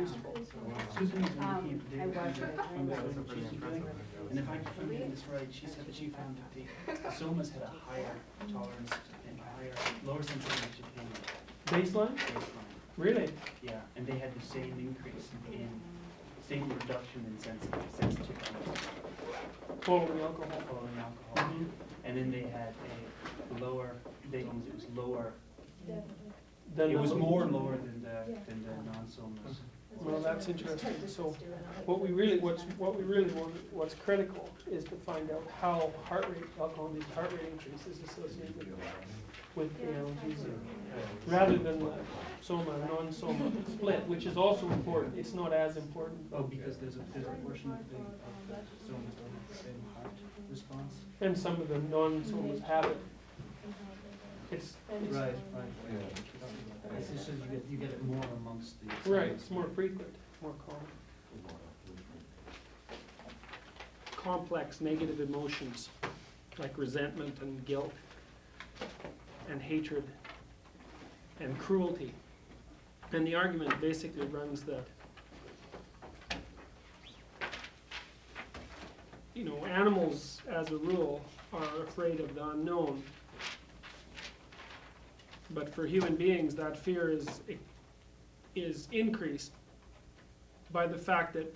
useful. Susan was in the I was. and if I'm getting this right, she said that she found that the somas had a higher tolerance and lower sensitivity to pain Baseline? baseline. Really? Yeah, and they had the same increase in, same reduction in sensitivity Following alcohol. following alcohol. Mhm. And then they had a lower, it was lower, Then it was the- more lower than the non-somas. Well, that's interesting. So what we really want, what's critical is to find out how alcohol-induced heart rate increase is associated with analgesia, rather than the soma, non-soma split, which is also important. It's not as important. Oh, because there's a portion of the somas don't have the same heart response? And some of the non-somas have it. It's Right. It's just you get it more amongst the. right, it's more frequent, more common. Complex negative emotions like resentment and guilt and hatred and cruelty. And the argument basically runs that, animals as a rule are afraid of the unknown. But for human beings, that fear is increased by the fact that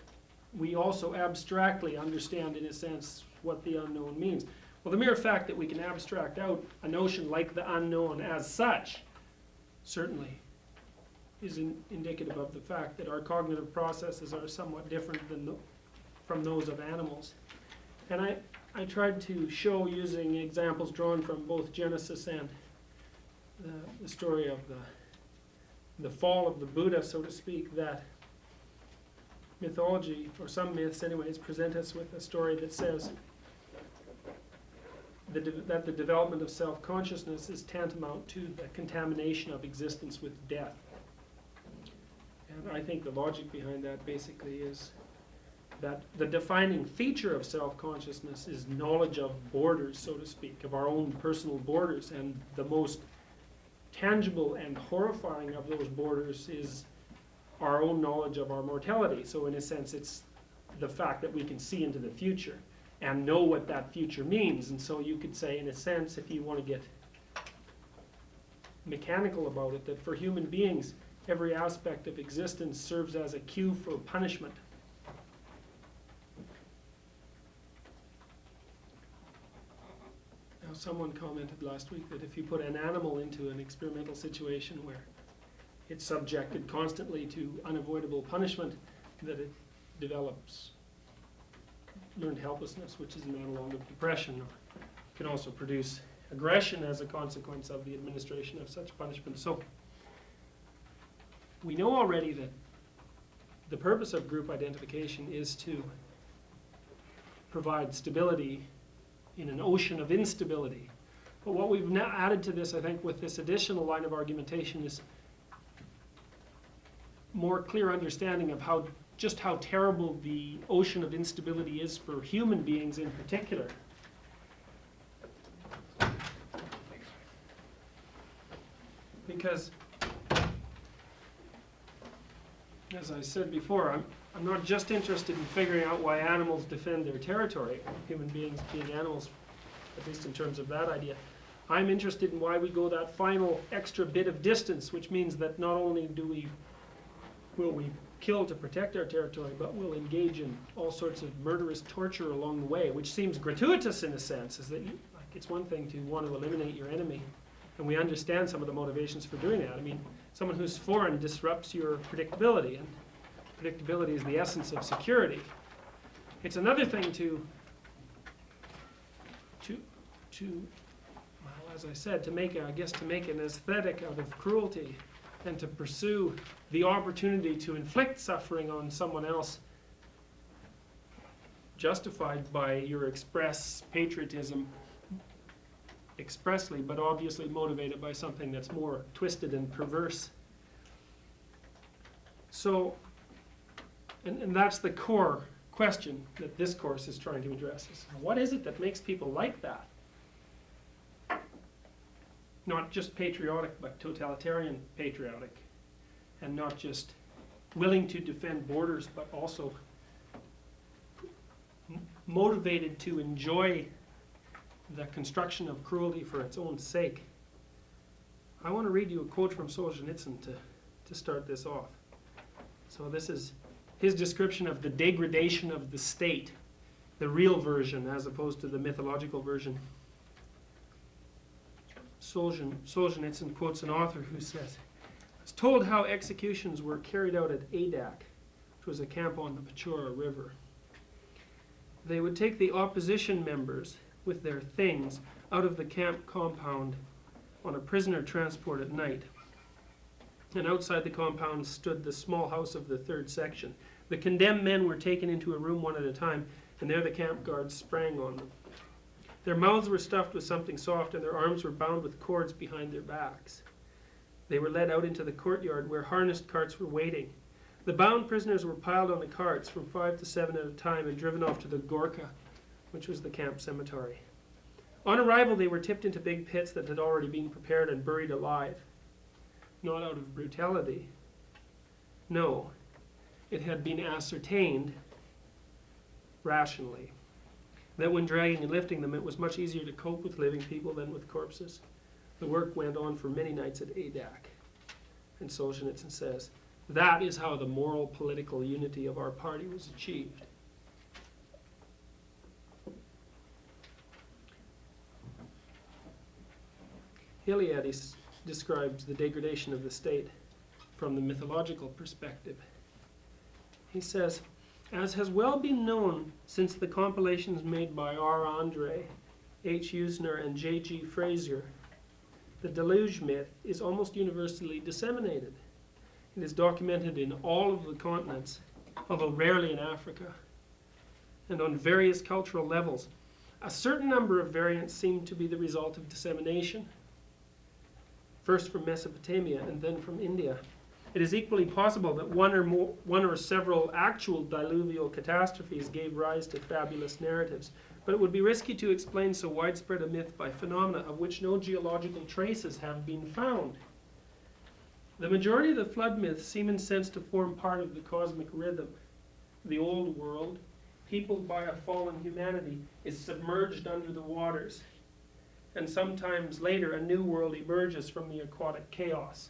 we also abstractly understand, in a sense, what the unknown means. Well, the mere fact that we can abstract out a notion like the unknown as such, certainly, is indicative of the fact that our cognitive processes are somewhat different from those of animals. And I tried to show, using examples drawn from both Genesis and the story of the fall of the Buddha, so to speak, that mythology, or some myths anyways, present us with a story that says that the development of self-consciousness is tantamount to the contamination of existence with death. And I think the logic behind that basically is that the defining feature of self-consciousness is knowledge of borders, so to speak, of our own personal borders, and the most tangible and horrifying of those borders is our own knowledge of our mortality. So in a sense, it's the fact that we can see into the future and know what that future means. And so you could say, in a sense, if you want to get mechanical about it, that for human beings, every aspect of existence serves as a cue for punishment. Now, someone commented last week that if you put an animal into an experimental situation where it's subjected constantly to unavoidable punishment, that it develops learned helplessness, which is an analog of depression, or can also produce aggression as a consequence of the administration of such punishment. So we know already that the purpose of group identification is to provide stability in an ocean of instability. But what we've now added to this, I think, with this additional line of argumentation is more clear understanding of just how terrible the ocean of instability is for human beings in particular. Because, as I said before, I'm not just interested in figuring out why animals defend their territory, human beings being animals, at least in terms of that idea. I'm interested in why we go that final extra bit of distance, which means that not only will we kill to protect our territory, but we'll engage in all sorts of murderous torture along the way, which seems gratuitous in a sense. Is that it's one thing to want to eliminate your enemy, and we understand some of the motivations for doing that. I mean, someone who's foreign disrupts your predictability, and predictability is the essence of security. It's another thing to well, as I said, to make an aesthetic out of cruelty, and to pursue the opportunity to inflict suffering on someone else, justified by your express patriotism expressly, but obviously motivated by something that's more twisted and perverse. So, and that's the core question that this course is trying to address, is what is it that makes people like that? Not just patriotic, but totalitarian patriotic, and not just willing to defend borders, but also motivated to enjoy the construction of cruelty for its own sake. I want to read you a quote from Solzhenitsyn to start this off. So this is his description of the degradation of the state, the real version as opposed to the mythological version. Solzhenitsyn quotes an author who says, "I was told how executions were carried out at Adak, which was a camp on the Pechora River. They would take the opposition members with their things out of the camp compound on a prisoner transport at night. And outside the compound stood the small house of the third section. The condemned men were taken into a room one at a time, and there the camp guards sprang on them. Their mouths were stuffed with something soft, and their arms were bound with cords behind their backs. They were led out into the courtyard where harnessed carts were waiting. The bound prisoners were piled on the carts from 5 to 7 at a time and driven off to the Gorka, which was the camp cemetery. On arrival, they were tipped into big pits that had already been prepared and buried alive. Not out of brutality. No, it had been ascertained rationally that when dragging and lifting them, it was much easier to cope with living people than with corpses. The work went on for many nights at Adak." And Solzhenitsyn says, "That is how the moral political unity of our party was achieved." Eliade describes the degradation of the state from the mythological perspective. He says, "As has well been known since the compilations made by R. Andre, H. Usner, and J. G. Frazier, the deluge myth is almost universally disseminated. It is documented in all of the continents, although rarely in Africa, and on various cultural levels. A certain number of variants seem to be the result of dissemination, first from Mesopotamia and then from India. It is equally possible that one or several actual diluvial catastrophes gave rise to fabulous narratives, but it would be risky to explain so widespread a myth by phenomena of which no geological traces have been found. The majority of the flood myths seem in sense to form part of the cosmic rhythm. The old world, peopled by a fallen humanity, is submerged under the waters, and sometimes later a new world emerges from the aquatic chaos."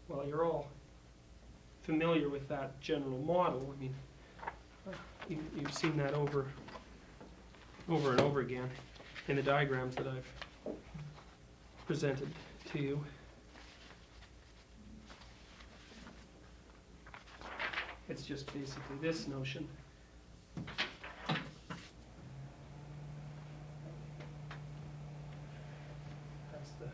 Well, you're all familiar with that general model. I mean, you've seen that over and over again in the diagrams that I've presented to you. It's just basically this notion. That's the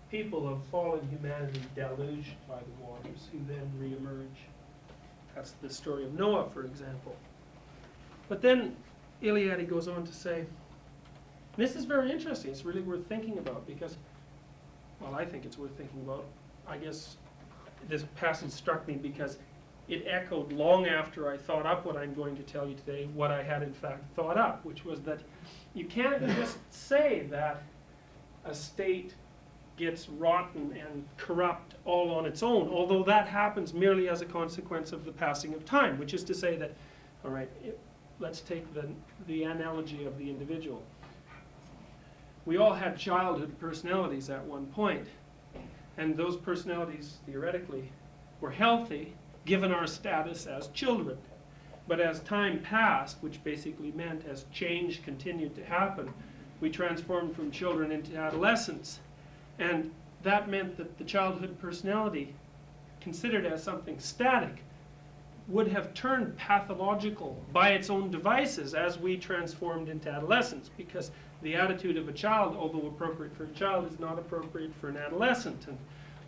people of fallen humanity deluged by the waters who then reemerge. That's the story of Noah, for example. But then Eliade goes on to say, this is very interesting, it's really worth thinking about because, well, I think it's worth thinking about. I guess this passage struck me because it echoed long after I thought up what I'm going to tell you today, what I had in fact thought up, which was that you can't just say that a state gets rotten and corrupt all on its own, although that happens merely as a consequence of the passing of time, which is to say that, all right, let's take the analogy of the individual. We all had childhood personalities at one point, and those personalities, theoretically, were healthy, given our status as children. But as time passed, which basically meant as change continued to happen, we transformed from children into adolescents. And that meant that the childhood personality, considered as something static, would have turned pathological by its own devices as we transformed into adolescents, because the attitude of a child, although appropriate for a child, is not appropriate for an adolescent. And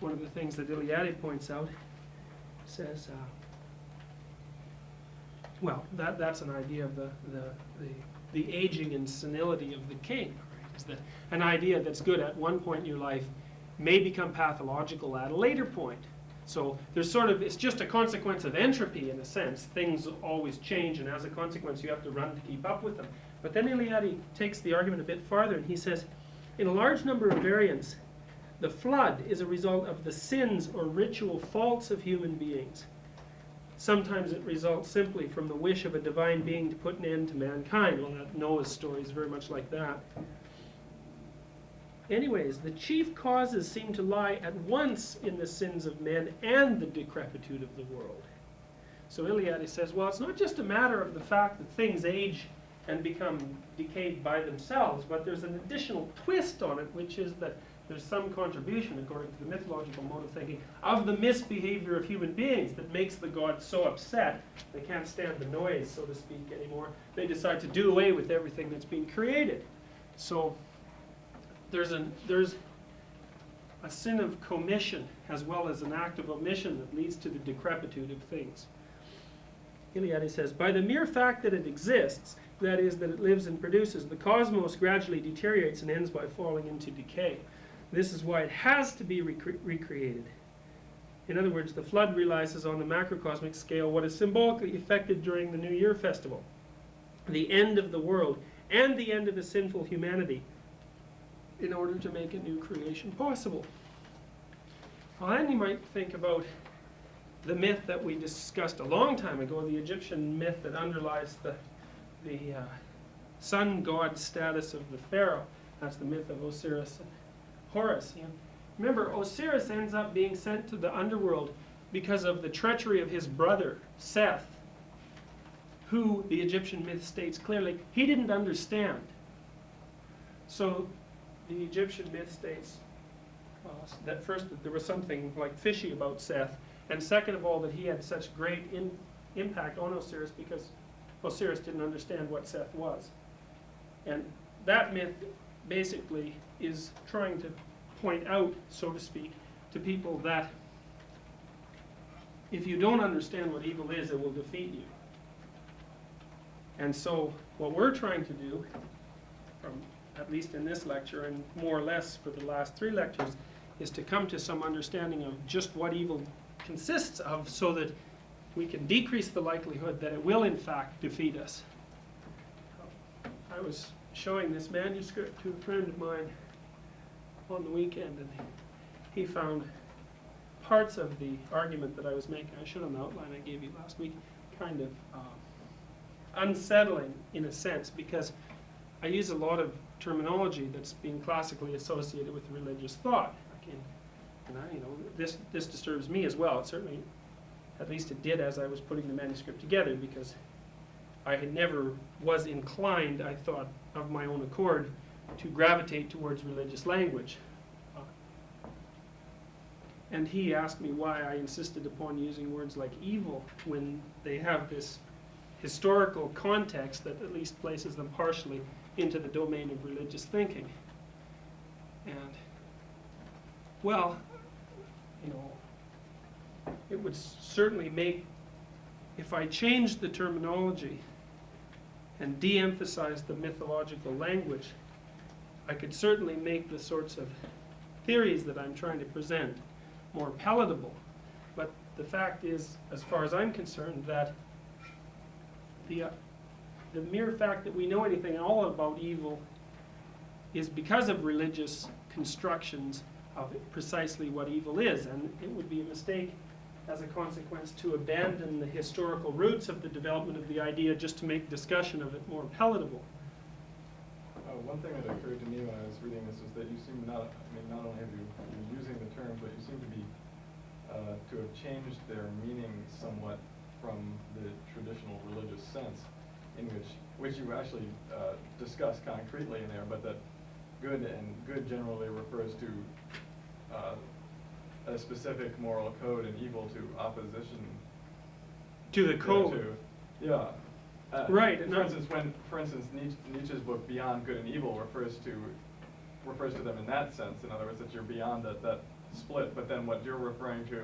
one of the things that Eliade points out says, well, that's an idea of the aging and senility of the king. Right? Is that an idea that's good at one point in your life may become pathological at a later point. So there's sort of, it's just a consequence of entropy in a sense. Things always change, and as a consequence you have to run to keep up with them. But then Eliade takes the argument a bit farther, and he says, in a large number of variants, The flood is a result of the sins or ritual faults of human beings. Sometimes it results simply from the wish of a divine being to put an end to mankind. Well, that Noah's story is very much like that. Anyways, the chief causes seem to lie at once in the sins of men and the decrepitude of the world. So Eliade says, well, it's not just a matter of the fact that things age and become decayed by themselves, but there's an additional twist on it, which is that there's some contribution, according to the mythological mode of thinking, of the misbehavior of human beings that makes the gods so upset they can't stand the noise, so to speak, anymore. They decide to do away with everything that's been created. So there's a sin of commission as well as an act of omission that leads to the decrepitude of things. Eliade says, by the mere fact that it exists, that is, that it lives and produces, the cosmos gradually deteriorates and ends by falling into decay. This is why it has to be recreated. In other words, the flood realizes on the macrocosmic scale what is symbolically effected during the New Year festival, the end of the world and the end of the sinful humanity, in order to make a new creation possible. Well, then you might think about the myth that we discussed a long time ago, the Egyptian myth that underlies the sun god status of the pharaoh. That's the myth of Osiris and Horus. Remember, Osiris ends up being sent to the underworld because of the treachery of his brother, Seth, who, the Egyptian myth states clearly, he didn't understand. So the Egyptian myth states that first, that there was something like fishy about Seth, and second of all, that he had such great impact on Osiris because Osiris didn't understand what Seth was. And that myth basically is trying to point out, so to speak, to people that if you don't understand what evil is, it will defeat you. And so what we're trying to do, from at least in this lecture and more or less for the last 3 lectures, is to come to some understanding of just what evil consists of so that we can decrease the likelihood that it will in fact defeat us. I was showing this manuscript to a friend of mine on the weekend, and he found parts of the argument that I was making, I showed him the outline I gave you last week, kind of unsettling in a sense, because I use a lot of terminology that's being classically associated with religious thought. This disturbs me as well. It certainly, at least it did as I was putting the manuscript together, because I had never was inclined, I thought, of my own accord, to gravitate towards religious language. And he asked me why I insisted upon using words like evil when they have this historical context that at least places them partially into the domain of religious thinking. And, well, it would certainly make, if I changed the terminology and de-emphasized the mythological language, I could certainly make the sorts of theories that I'm trying to present more palatable. But the fact is, as far as I'm concerned, that the mere fact that we know anything at all about evil is because of religious constructions of precisely what evil is. And it would be a mistake, as a consequence, to abandon the historical roots of the development of the idea just to make discussion of it more palatable. One thing that occurred to me when I was reading this is that you seem not only have you been using the term, but you seem to be to have changed their meaning somewhat from the traditional religious sense, in which you actually discuss concretely in there, but that good generally refers to a specific moral code, and evil to opposition to the code. Yeah. Right. For instance, Nietzsche's book Beyond Good and Evil refers to them in that sense. In other words, that you're beyond that split. But then what you're referring to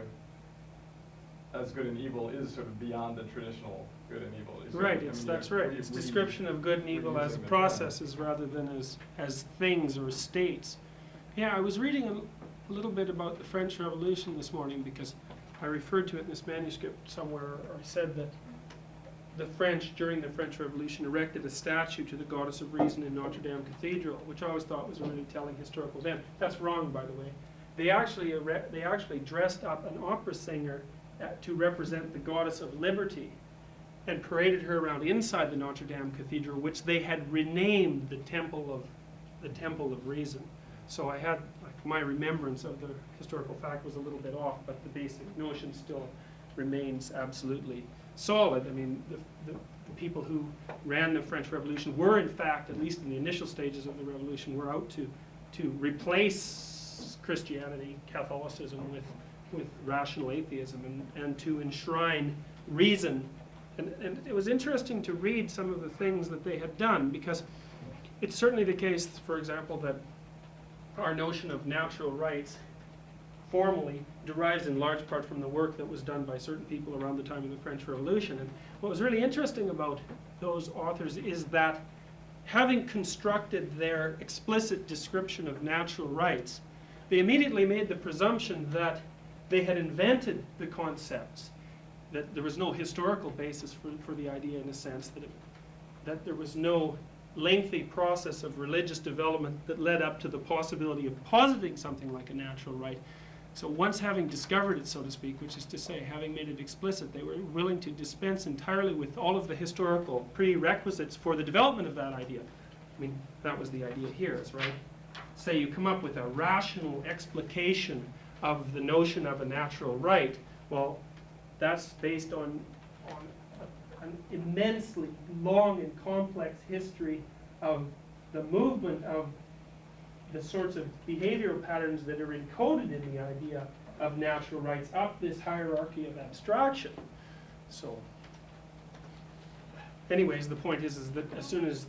as good and evil is sort of beyond the traditional good and evil. Right. That's right. It's description of good and evil as processes rather than as things or states. Yeah, I was reading a little bit about the French Revolution this morning because I referred to it in this manuscript somewhere, or I said that the French, during the French Revolution, erected a statue to the Goddess of Reason in Notre Dame Cathedral, which I always thought was a really telling historical event. That's wrong, by the way. they actually dressed up an opera singer to represent the goddess of liberty, and paraded her around inside the Notre Dame Cathedral, which they had renamed the Temple of Reason. So I had, like, my remembrance of the historical fact was a little bit off, but the basic notion still remains absolutely solid. I mean, the people who ran the French Revolution were, in fact, at least in the initial stages of the Revolution, were out to replace Christianity, Catholicism, with rational atheism, and to enshrine reason. And it was interesting to read some of the things that they had done, because it's certainly the case, for example, that our notion of natural rights formally derives in large part from the work that was done by certain people around the time of the French Revolution. And what was really interesting about those authors is that, having constructed their explicit description of natural rights, they immediately made the presumption that they had invented the concepts, that there was no historical basis for the idea, in a sense, that there was no lengthy process of religious development that led up to the possibility of positing something like a natural right. So once having discovered it, so to speak, which is to say, having made it explicit, they were willing to dispense entirely with all of the historical prerequisites for the development of that idea. I mean, that was the idea here, is right. Say you come up with a rational explication of the notion of a natural right. Well, that's based on an immensely long and complex history of the movement of the sorts of behavioral patterns that are encoded in the idea of natural rights up this hierarchy of abstraction. So, anyways, the point is that as soon as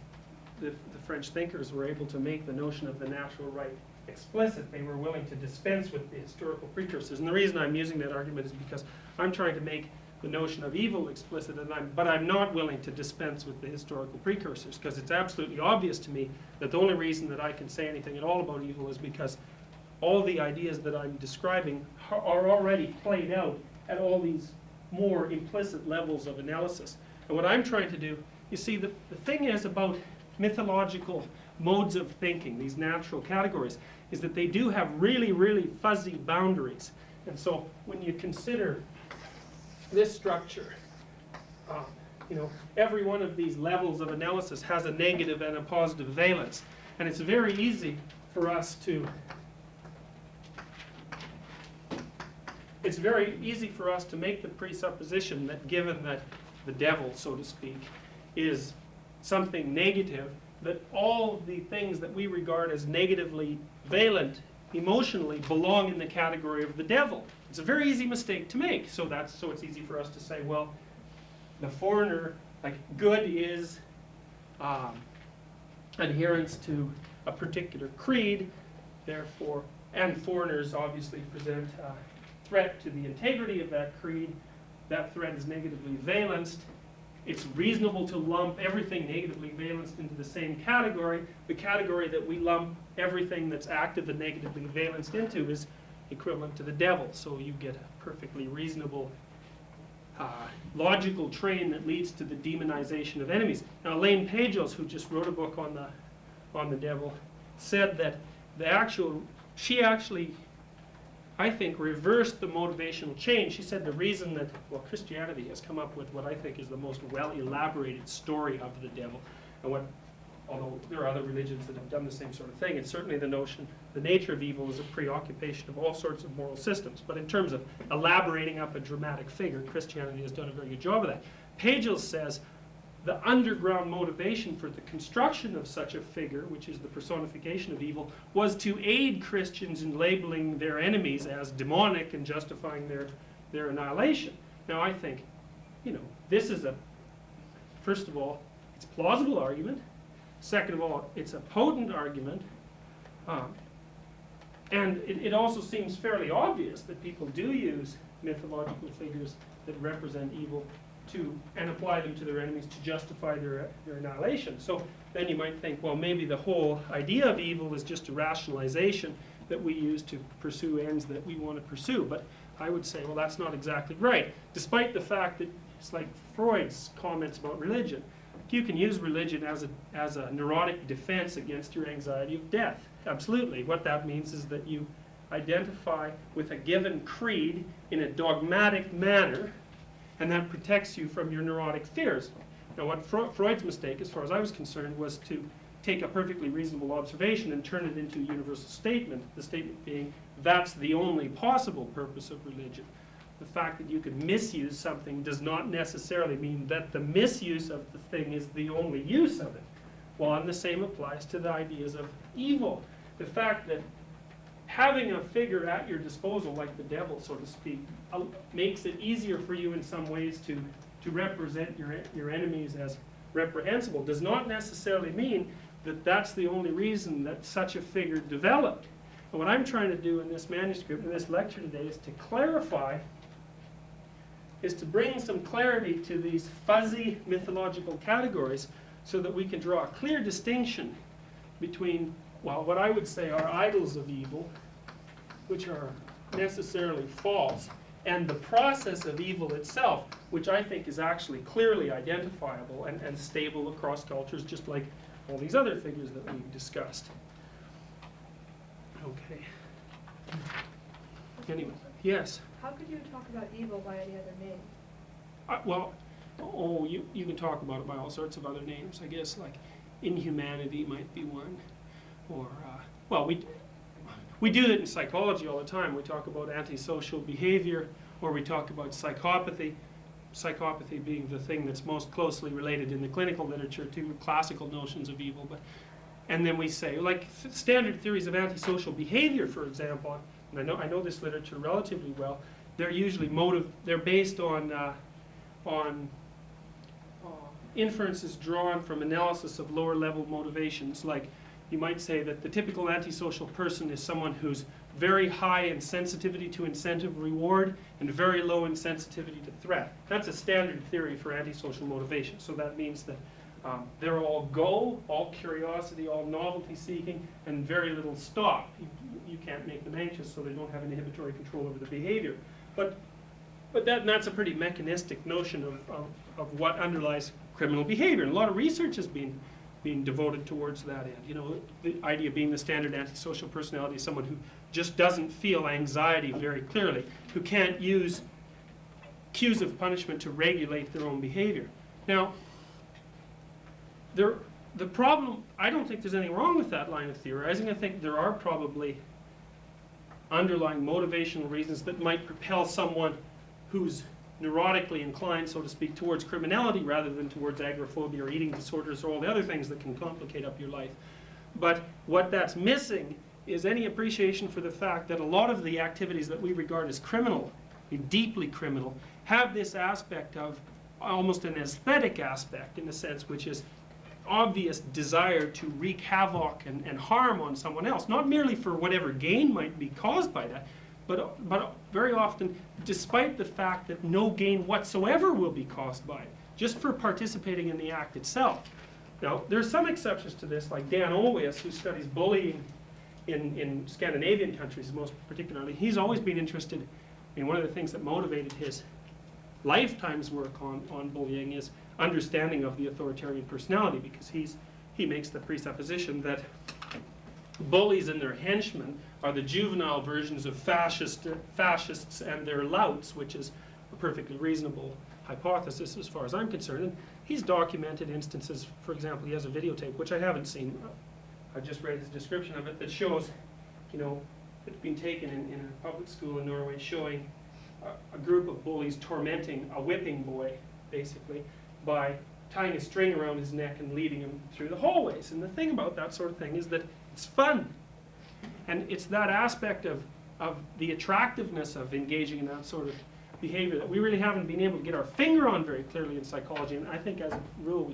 the French thinkers were able to make the notion of the natural right explicit, they were willing to dispense with the historical precursors. And the reason I'm using that argument is because I'm trying to make the notion of evil explicit, but I'm not willing to dispense with the historical precursors, because it's absolutely obvious to me that the only reason that I can say anything at all about evil is because all the ideas that I'm describing are already played out at all these more implicit levels of analysis. And what I'm trying to do, you see, the thing is about mythological modes of thinking, these natural categories, is that they do have really, really fuzzy boundaries. And so when you consider this structure, every one of these levels of analysis has a negative and a positive valence. And it's very easy for us to make the presupposition that, given that the devil, so to speak, is something negative, that all the things that we regard as negatively valent emotionally belong in the category of the devil. It's a very easy mistake to make. So it's easy for us to say, well, the foreigner, like, good is adherence to a particular creed, therefore, and foreigners obviously present a threat to the integrity of that creed. That threat is negatively valenced. It's reasonable to lump everything negatively valenced into the same category. The category that we lump everything that's active and negatively valenced into is equivalent to the devil. So you get a perfectly reasonable logical train that leads to the demonization of enemies. Now, Elaine Pagels, who just wrote a book on the devil, said that she actually, I think, reversed the motivational change. She said the reason that, Christianity has come up with what I think is the most well-elaborated story of the devil, and although there are other religions that have done the same sort of thing, it's certainly the nature of evil is a preoccupation of all sorts of moral systems. But in terms of elaborating up a dramatic figure, Christianity has done a very good job of that. Pagels says the underground motivation for the construction of such a figure, which is the personification of evil, was to aid Christians in labeling their enemies as demonic and justifying their annihilation. Now, I think, this is first of all, it's a plausible argument. Second of all, it's a potent argument. And it also seems fairly obvious that people do use mythological figures that represent evil and apply them to their enemies to justify their annihilation. So then you might think, well, maybe the whole idea of evil is just a rationalization that we use to pursue ends that we want to pursue. But I would say, well, that's not exactly right, despite the fact that it's like Freud's comments about religion. You can use religion as a neurotic defense against your anxiety of death. Absolutely. What that means is that you identify with a given creed in a dogmatic manner, and that protects you from your neurotic fears. Now, what Freud's mistake, as far as I was concerned, was to take a perfectly reasonable observation and turn it into a universal statement, the statement being that's the only possible purpose of religion. The fact that you could misuse something does not necessarily mean that the misuse of the thing is the only use of it. Well, and the same applies to the ideas of evil. The fact that having a figure at your disposal, like the devil, so to speak, makes it easier for you in some ways to represent your enemies as reprehensible, does not necessarily mean that that's the only reason that such a figure developed. And what I'm trying to do in this manuscript, in this lecture today, is to clarify, is to bring some clarity to these fuzzy mythological categories so that we can draw a clear distinction between, well, what I would say are idols of evil, which are necessarily false, and the process of evil itself, which I think is actually clearly identifiable and stable across cultures, just like all these other figures that we've discussed. Okay. Anyway, yes? How could you talk about evil by any other name? You can talk about it by all sorts of other names. I guess like inhumanity might be one. Or, we do that in psychology all the time. We talk about antisocial behavior, or we talk about psychopathy. Psychopathy being the thing that's most closely related in the clinical literature to classical notions of evil. And then we say, like standard theories of antisocial behavior, for example, and I know this literature relatively well, they're usually they're based on inferences drawn from analysis of lower level motivations. Like you might say that the typical antisocial person is someone who's very high in sensitivity to incentive reward and very low in sensitivity to threat. That's a standard theory for antisocial motivation. So that means that they're all go, all curiosity, all novelty seeking, and very little stop. You can't make them anxious, so they don't have inhibitory control over the behavior. But that's a pretty mechanistic notion of what underlies criminal behavior. And a lot of research has been devoted towards that end. You know, the idea being the standard antisocial personality is someone who just doesn't feel anxiety very clearly, who can't use cues of punishment to regulate their own behavior. Now, the problem, I don't think there's anything wrong with that line of theorizing. I think there are probably underlying motivational reasons that might propel someone who's neurotically inclined, so to speak, towards criminality rather than towards agoraphobia or eating disorders or all the other things that can complicate up your life. But what that's missing is any appreciation for the fact that a lot of the activities that we regard as criminal, deeply criminal, have this aspect of almost an aesthetic aspect in a sense, which is obvious desire to wreak havoc and harm on someone else, not merely for whatever gain might be caused by that, but very often despite the fact that no gain whatsoever will be caused by it, just for participating in the act itself. Now, there's some exceptions to this, like Dan Olweus, who studies bullying in Scandinavian countries most particularly. He's always been interested in one of the things that motivated his lifetime's work on bullying is understanding of the authoritarian personality, because he makes the presupposition that bullies and their henchmen are the juvenile versions of fascists and their louts, which is a perfectly reasonable hypothesis as far as I'm concerned. And he's documented instances, for example, he has a videotape, which I haven't seen. I've just read his description of it, that shows, it's been taken in a public school in Norway, showing a group of bullies tormenting a whipping boy, basically, by tying a string around his neck and leading him through the hallways. And the thing about that sort of thing is that it's fun. And it's that aspect of the attractiveness of engaging in that sort of behavior that we really haven't been able to get our finger on very clearly in psychology. And I think as a rule we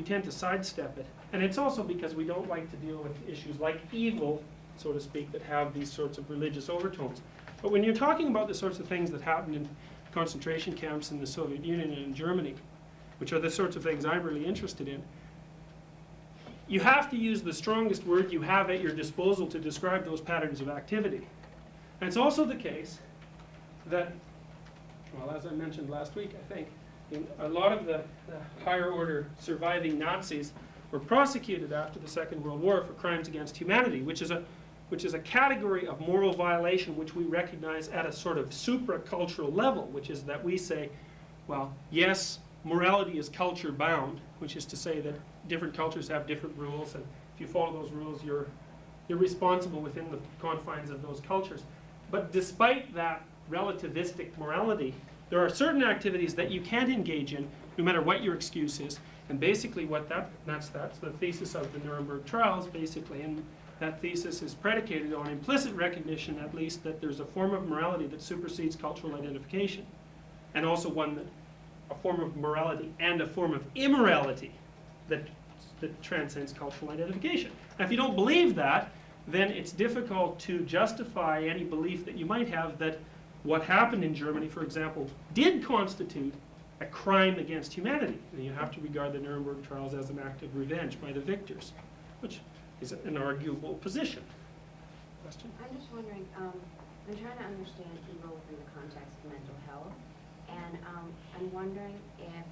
tend to sidestep it. And it's also because we don't like to deal with issues like evil, so to speak, that have these sorts of religious overtones. But when you're talking about the sorts of things that happened in concentration camps in the Soviet Union and in Germany, which are the sorts of things I'm really interested in, you have to use the strongest word you have at your disposal to describe those patterns of activity. And it's also the case that, well, as I mentioned last week, I think, a lot of the higher order surviving Nazis were prosecuted after the Second World War for crimes against humanity, which is which is a category of moral violation which we recognize at a sort of supracultural level, which is that we say, well, yes, morality is culture bound, which is to say that different cultures have different rules, and if you follow those rules, you're responsible within the confines of those cultures. But despite that relativistic morality, there are certain activities that you can't engage in, no matter what your excuse is. And basically what that's the thesis of the Nuremberg trials, basically. And that thesis is predicated on implicit recognition, at least, that there's a form of morality that supersedes cultural identification. And also a form of morality and a form of immorality that transcends cultural identification. Now, if you don't believe that, then it's difficult to justify any belief that you might have that what happened in Germany, for example, did constitute a crime against humanity. And you have to regard the Nuremberg trials as an act of revenge by the victors, which is an arguable position. Question? I'm just wondering, I'm trying to understand evil within the context of mental health, and I'm wondering if,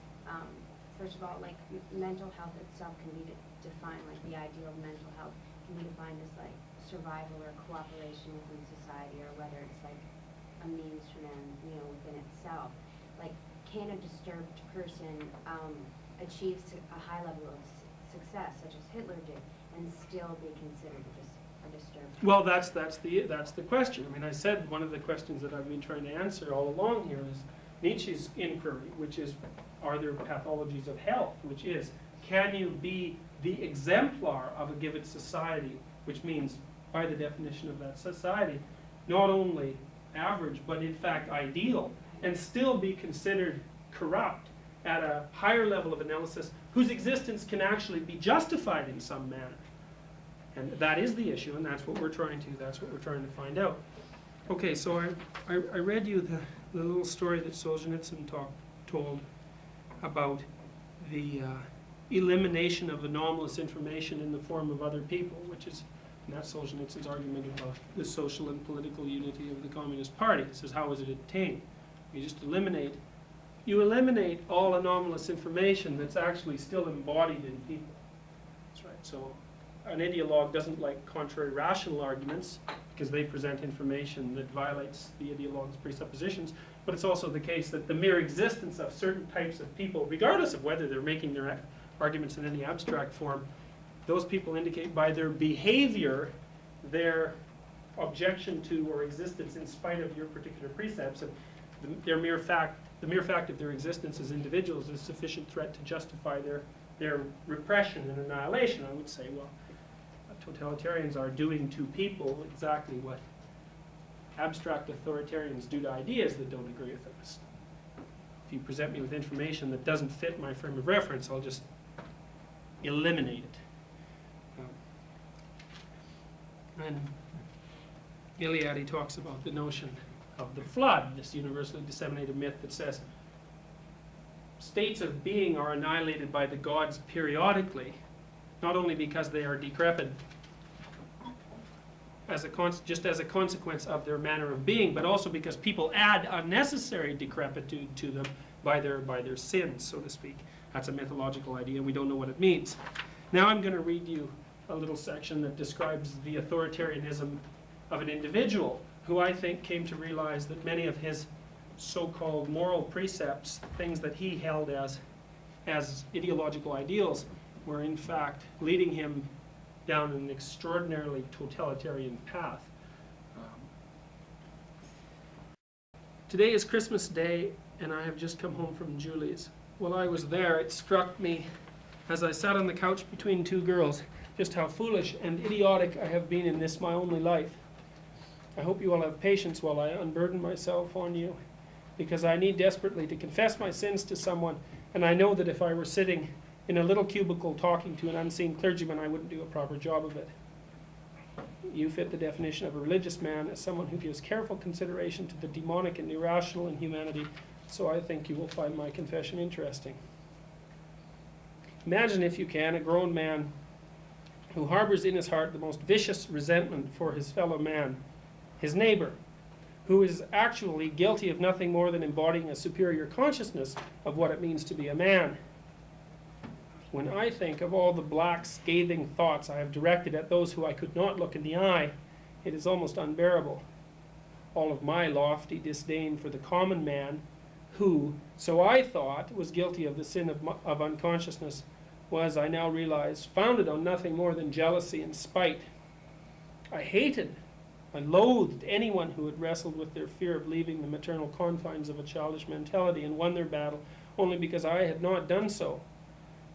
first of all, like mental health itself can be defined, like the ideal of mental health can be defined as like survival or cooperation within society, or whether it's like a means to an end, within itself. Like, can a disturbed person achieve a high level of success, such as Hitler did, and still be considered a disturbed person? Well, that's the question. I mean, I said one of the questions that I've been trying to answer all along here is Nietzsche's inquiry, which is, are there pathologies of health? Which is, can you be the exemplar of a given society, which means, by the definition of that society, not only average, but in fact ideal, and still be considered corrupt at a higher level of analysis, whose existence can actually be justified in some manner. And that is the issue, and that's what we're trying to find out. Okay, so I read you the little story that Solzhenitsyn told about the elimination of anomalous information in the form of other people, which is, and that's Solzhenitsyn's argument about the social and political unity of the Communist Party. It says, how is it attained? You just eliminate all anomalous information that's actually still embodied in people. That's right. So an ideologue doesn't like contrary rational arguments because they present information that violates the ideologue's presuppositions, but it's also the case that the mere existence of certain types of people, regardless of whether they're making their arguments in any abstract form, those people indicate by their behavior their objection to or existence in spite of your particular precepts, and the mere fact of their existence as individuals is sufficient threat to justify their repression and annihilation. I would say, well, totalitarians are doing to people exactly what abstract authoritarians do to ideas that don't agree with them. If you present me with information that doesn't fit my frame of reference, I'll just eliminate it. And Eliade talks about the notion of the flood, this universally disseminated myth that says states of being are annihilated by the gods periodically, not only because they are decrepit just as a consequence of their manner of being, but also because people add unnecessary decrepitude to them by their sins, so to speak. That's a mythological idea. We don't know what it means. Now I'm going to read you a little section that describes the authoritarianism of an individual who I think came to realize that many of his so-called moral precepts, things that he held as ideological ideals, were in fact leading him down an extraordinarily totalitarian path. Today is Christmas Day, and I have just come home from Julie's. While I was there, it struck me, as I sat on the couch between two girls, just how foolish and idiotic I have been in this my only life. I hope you will have patience while I unburden myself on you, because I need desperately to confess my sins to someone, and I know that if I were sitting in a little cubicle talking to an unseen clergyman, I wouldn't do a proper job of it. You fit the definition of a religious man as someone who gives careful consideration to the demonic and irrational in humanity, so I think you will find my confession interesting. Imagine, if you can, a grown man who harbors in his heart the most vicious resentment for his fellow man, his neighbor, who is actually guilty of nothing more than embodying a superior consciousness of what it means to be a man. When I think of all the black, scathing thoughts I have directed at those who I could not look in the eye, It is almost unbearable. All of my lofty disdain for the common man, who, so I thought, was guilty of the sin of unconsciousness, was, I now realize, founded on nothing more than jealousy and spite. I hated, I loathed anyone who had wrestled with their fear of leaving the maternal confines of a childish mentality and won their battle only because I had not done so.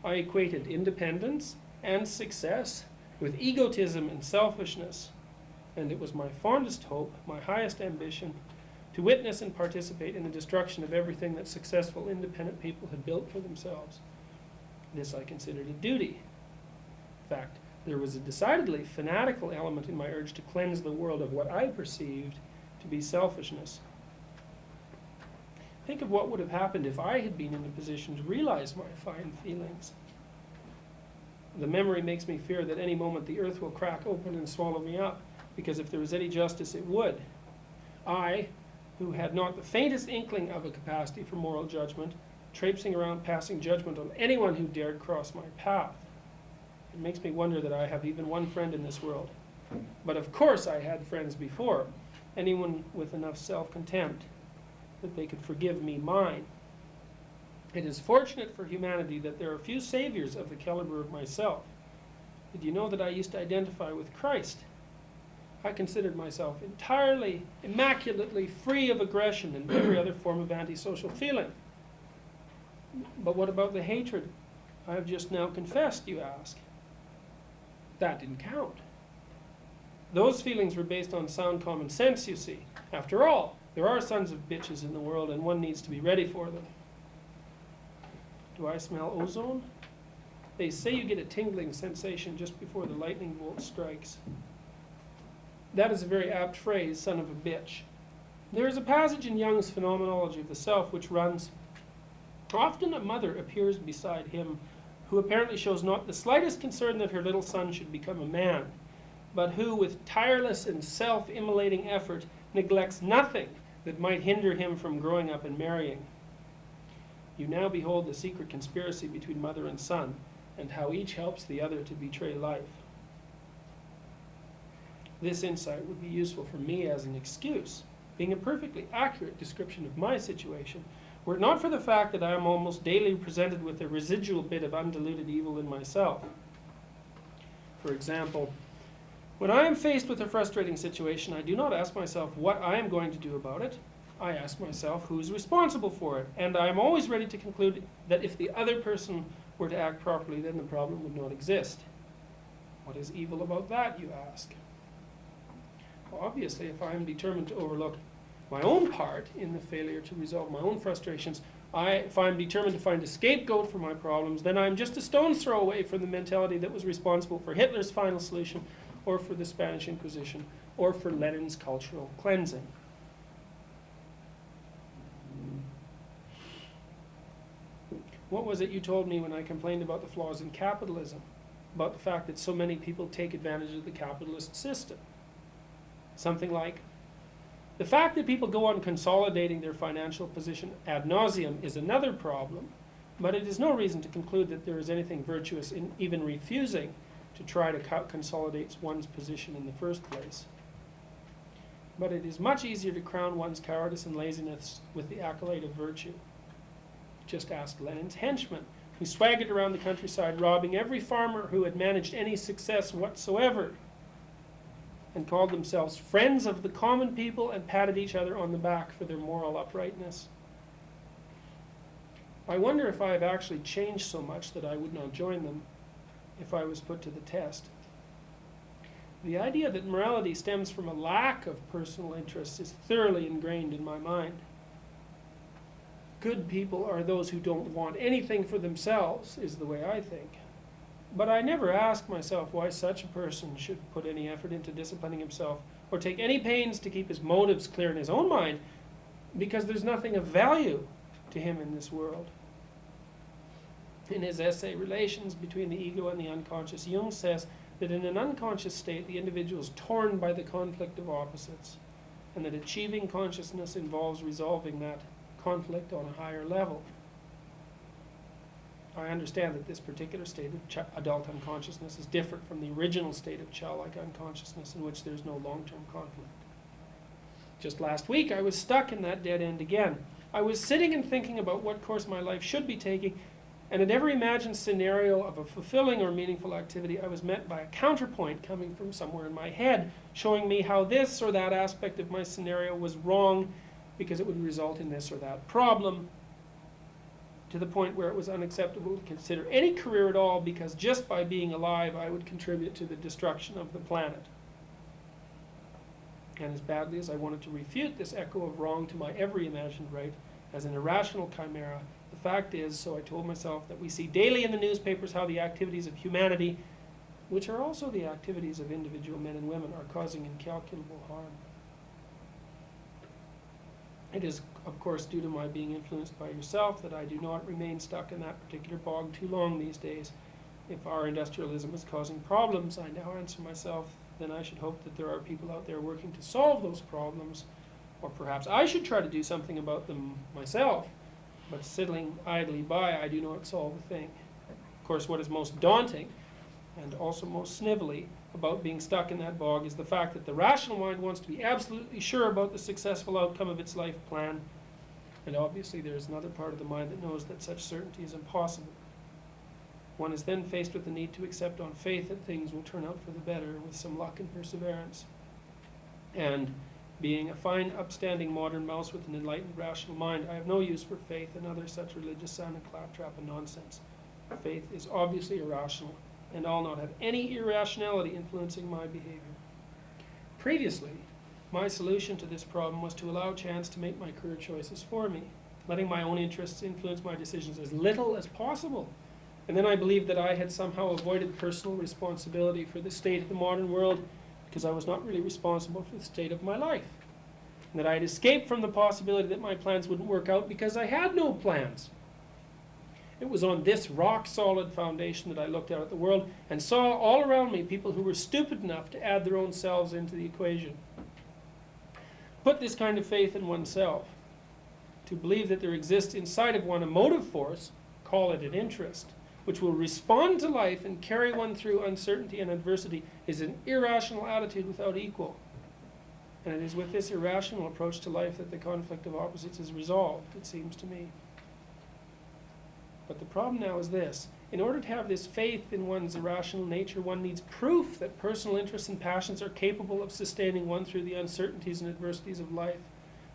I equated independence and success with egotism and selfishness, and it was my fondest hope, my highest ambition, to witness and participate in the destruction of everything that successful independent people had built for themselves. This I considered a duty. In fact, there was a decidedly fanatical element in my urge to cleanse the world of what I perceived to be selfishness. Think of what would have happened if I had been in a position to realize my fine feelings. The memory makes me fear that any moment the earth will crack open and swallow me up, because if there was any justice, it would. I, who had not the faintest inkling of a capacity for moral judgment, traipsing around passing judgment on anyone who dared cross my path. It makes me wonder that I have even one friend in this world. But of course I had friends before, anyone with enough self-contempt that they could forgive me mine. It is fortunate for humanity that there are few saviors of the caliber of myself. Did you know that I used to identify with Christ? I considered myself entirely, immaculately free of aggression and every other form of antisocial feeling. But what about the hatred I have just now confessed, you ask? That didn't count. Those feelings were based on sound common sense, you see. After all, there are sons of bitches in the world, and one needs to be ready for them. Do I smell ozone? They say you get a tingling sensation just before the lightning bolt strikes. That is a very apt phrase, son of a bitch. There is a passage in Jung's Phenomenology of the Self which runs, often a mother appears beside him who apparently shows not the slightest concern that her little son should become a man, but who, with tireless and self-immolating effort, neglects nothing that might hinder him from growing up and marrying. You now behold the secret conspiracy between mother and son, and how each helps the other to betray life. This insight would be useful for me as an excuse, being a perfectly accurate description of my situation, were it not for the fact that I am almost daily presented with a residual bit of undiluted evil in myself. For example, when I am faced with a frustrating situation, I do not ask myself what I am going to do about it. I ask myself who is responsible for it, and I am always ready to conclude that if the other person were to act properly, then the problem would not exist. What is evil about that, you ask? Well, obviously, if I am determined to overlook my own part in the failure to resolve my own frustrations, if I'm determined to find a scapegoat for my problems, then I'm just a stone's throw away from the mentality that was responsible for Hitler's final solution, or for the Spanish Inquisition, or for Lenin's cultural cleansing. What was it you told me when I complained about the flaws in capitalism? About the fact that so many people take advantage of the capitalist system? Something like, the fact that people go on consolidating their financial position ad nauseum is another problem, but it is no reason to conclude that there is anything virtuous in even refusing to try to consolidate one's position in the first place. But it is much easier to crown one's cowardice and laziness with the accolade of virtue. Just ask Lenin's henchmen, who swaggered around the countryside robbing every farmer who had managed any success whatsoever, and called themselves friends of the common people and patted each other on the back for their moral uprightness. I wonder if I have actually changed so much that I would not join them if I was put to the test. The idea that morality stems from a lack of personal interest is thoroughly ingrained in my mind. Good people are those who don't want anything for themselves, is the way I think. But I never ask myself why such a person should put any effort into disciplining himself or take any pains to keep his motives clear in his own mind, because there's nothing of value to him in this world. In his essay, Relations Between the Ego and the Unconscious, Jung says that in an unconscious state, the individual is torn by the conflict of opposites, and that achieving consciousness involves resolving that conflict on a higher level. I understand that this particular state of adult unconsciousness is different from the original state of childlike unconsciousness in which there's no long-term conflict. Just last week, I was stuck in that dead end again. I was sitting and thinking about what course my life should be taking, and at every imagined scenario of a fulfilling or meaningful activity, I was met by a counterpoint coming from somewhere in my head, showing me how this or that aspect of my scenario was wrong because it would result in this or that problem, to the point where it was unacceptable to consider any career at all, because just by being alive I would contribute to the destruction of the planet. And as badly as I wanted to refute this echo of wrong to my every imagined right as an irrational chimera, the fact is, so I told myself, that we see daily in the newspapers how the activities of humanity, which are also the activities of individual men and women, are causing incalculable harm. It is, of course, due to my being influenced by yourself that I do not remain stuck in that particular bog too long these days. If our industrialism is causing problems, I now answer myself, then I should hope that there are people out there working to solve those problems, or perhaps I should try to do something about them myself. But sitting idly by, I do not solve a thing. Of course, what is most daunting, and also most snivelly, about being stuck in that bog is the fact that the rational mind wants to be absolutely sure about the successful outcome of its life plan, and obviously there is another part of the mind that knows that such certainty is impossible. One is then faced with the need to accept on faith that things will turn out for the better with some luck and perseverance. And being a fine, upstanding modern mouse with an enlightened, rational mind, I have no use for faith and other such religious sound and claptrap and nonsense. Faith is obviously irrational, and I'll not have any irrationality influencing my behavior. Previously, my solution to this problem was to allow chance to make my career choices for me, letting my own interests influence my decisions as little as possible. And then I believed that I had somehow avoided personal responsibility for the state of the modern world because I was not really responsible for the state of my life. And that I had escaped from the possibility that my plans wouldn't work out because I had no plans. It was on this rock-solid foundation that I looked out at the world and saw all around me people who were stupid enough to add their own selves into the equation. Put this kind of faith in oneself, to believe that there exists inside of one a motive force, call it an interest, which will respond to life and carry one through uncertainty and adversity, is an irrational attitude without equal. And it is with this irrational approach to life that the conflict of opposites is resolved, it seems to me. But the problem now is this. In order to have this faith in one's irrational nature, one needs proof that personal interests and passions are capable of sustaining one through the uncertainties and adversities of life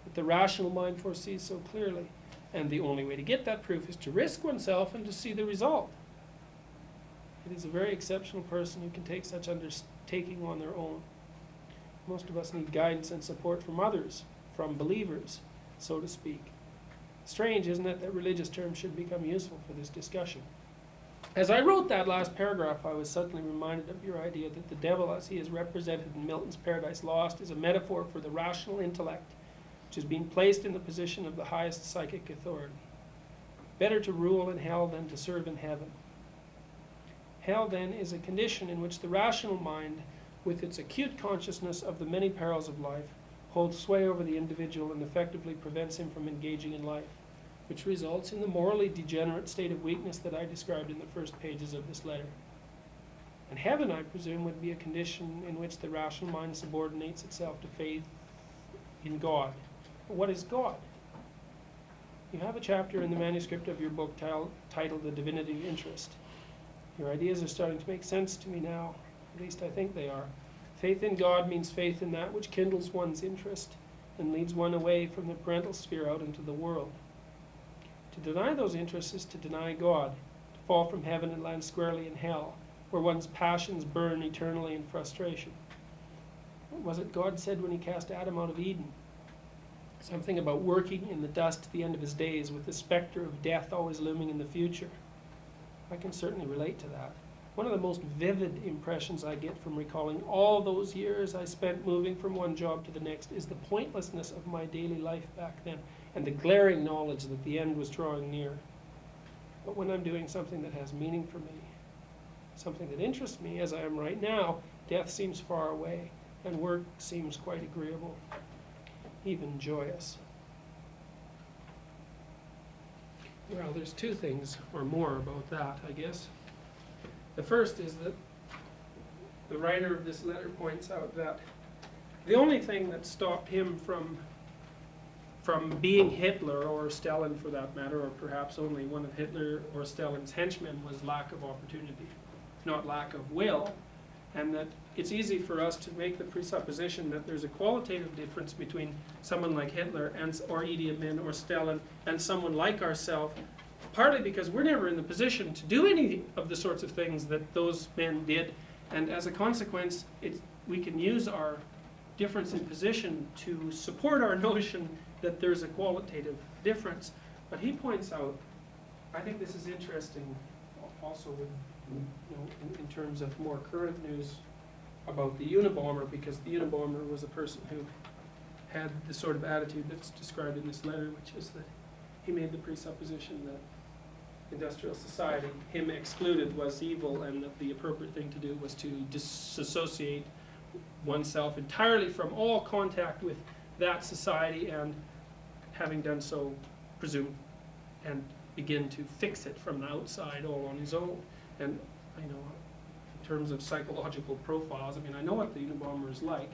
that the rational mind foresees so clearly. And the only way to get that proof is to risk oneself and to see the result. It is a very exceptional person who can take such undertaking on their own. Most of us need guidance and support from others, from believers, so to speak. Strange, isn't it, that religious terms should become useful for this discussion? As I wrote that last paragraph, I was suddenly reminded of your idea that the devil, as he is represented in Milton's Paradise Lost, is a metaphor for the rational intellect, which has been placed in the position of the highest psychic authority. Better to rule in hell than to serve in heaven. Hell, then, is a condition in which the rational mind, with its acute consciousness of the many perils of life, holds sway over the individual and effectively prevents him from engaging in life, which results in the morally degenerate state of weakness that I described in the first pages of this letter. And heaven, I presume, would be a condition in which the rational mind subordinates itself to faith in God. But what is God? You have a chapter in the manuscript of your book titled The Divinity of Interest. Your ideas are starting to make sense to me now. At least I think they are. Faith in God means faith in that which kindles one's interest and leads one away from the parental sphere out into the world. To deny those interests is to deny God, to fall from heaven and land squarely in hell, where one's passions burn eternally in frustration. What was it God said when he cast Adam out of Eden? Something about working in the dust to the end of his days, with the specter of death always looming in the future. I can certainly relate to that. One of the most vivid impressions I get from recalling all those years I spent moving from one job to the next is the pointlessness of my daily life back then, and the glaring knowledge that the end was drawing near. But when I'm doing something that has meaning for me, something that interests me, as I am right now, death seems far away, and work seems quite agreeable, even joyous. Well, there's two things or more about that, I guess. The first is that the writer of this letter points out that the only thing that stopped him from being Hitler, or Stalin for that matter, or perhaps only one of Hitler or Stalin's henchmen, was lack of opportunity, not lack of will. And that it's easy for us to make the presupposition that there's a qualitative difference between someone like Hitler or Idi Amin or Stalin and someone like ourselves, partly because we're never in the position to do any of the sorts of things that those men did, and as a consequence, we can use our difference in position to support our notion that there's a qualitative difference. But he points out, I think this is interesting also with, in terms of more current news about the Unabomber, because the Unabomber was a person who had the sort of attitude that's described in this letter, which is that he made the presupposition that industrial society, him excluded, was evil, and that the appropriate thing to do was to disassociate oneself entirely from all contact with that society, and having done so, presume and begin to fix it from the outside all on his own. And I know, in terms of psychological profiles, I mean, I know what the Unabomber is like.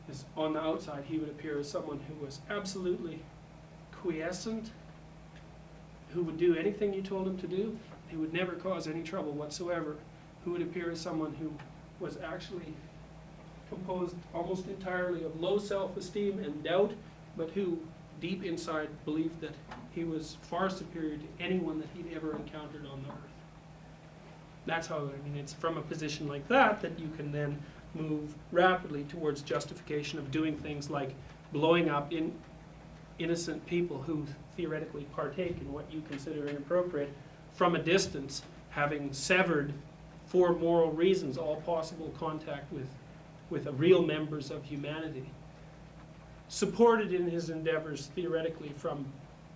Is on the outside, he would appear as someone who was absolutely quiescent, who would do anything you told him to do. He would never cause any trouble whatsoever. Who would appear as someone who was actually composed almost entirely of low self-esteem and doubt, but who deep inside believed that he was far superior to anyone that he'd ever encountered on the earth. That's how, I mean, it's from a position like that that you can then move rapidly towards justification of doing things like blowing up innocent people who theoretically partake in what you consider inappropriate from a distance, having severed, for moral reasons, all possible contact with the real members of humanity. Supported in his endeavors theoretically from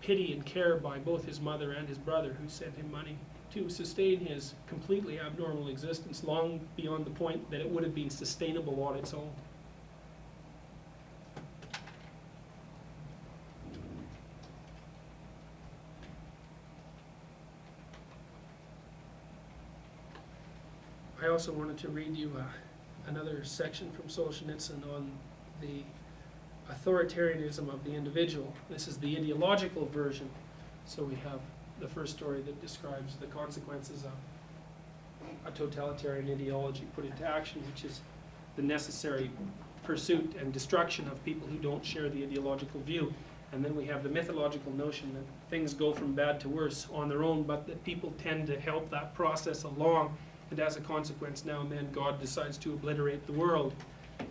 pity and care by both his mother and his brother, who sent him money to sustain his completely abnormal existence long beyond the point that it would have been sustainable on its own. I also wanted to read you another section from Solzhenitsyn on the authoritarianism of the individual. This is the ideological version. So we have the first story that describes the consequences of a totalitarian ideology put into action, which is the necessary pursuit and destruction of people who don't share the ideological view. And then we have the mythological notion that things go from bad to worse on their own, but that people tend to help that process along, and as a consequence, now and then God decides to obliterate the world.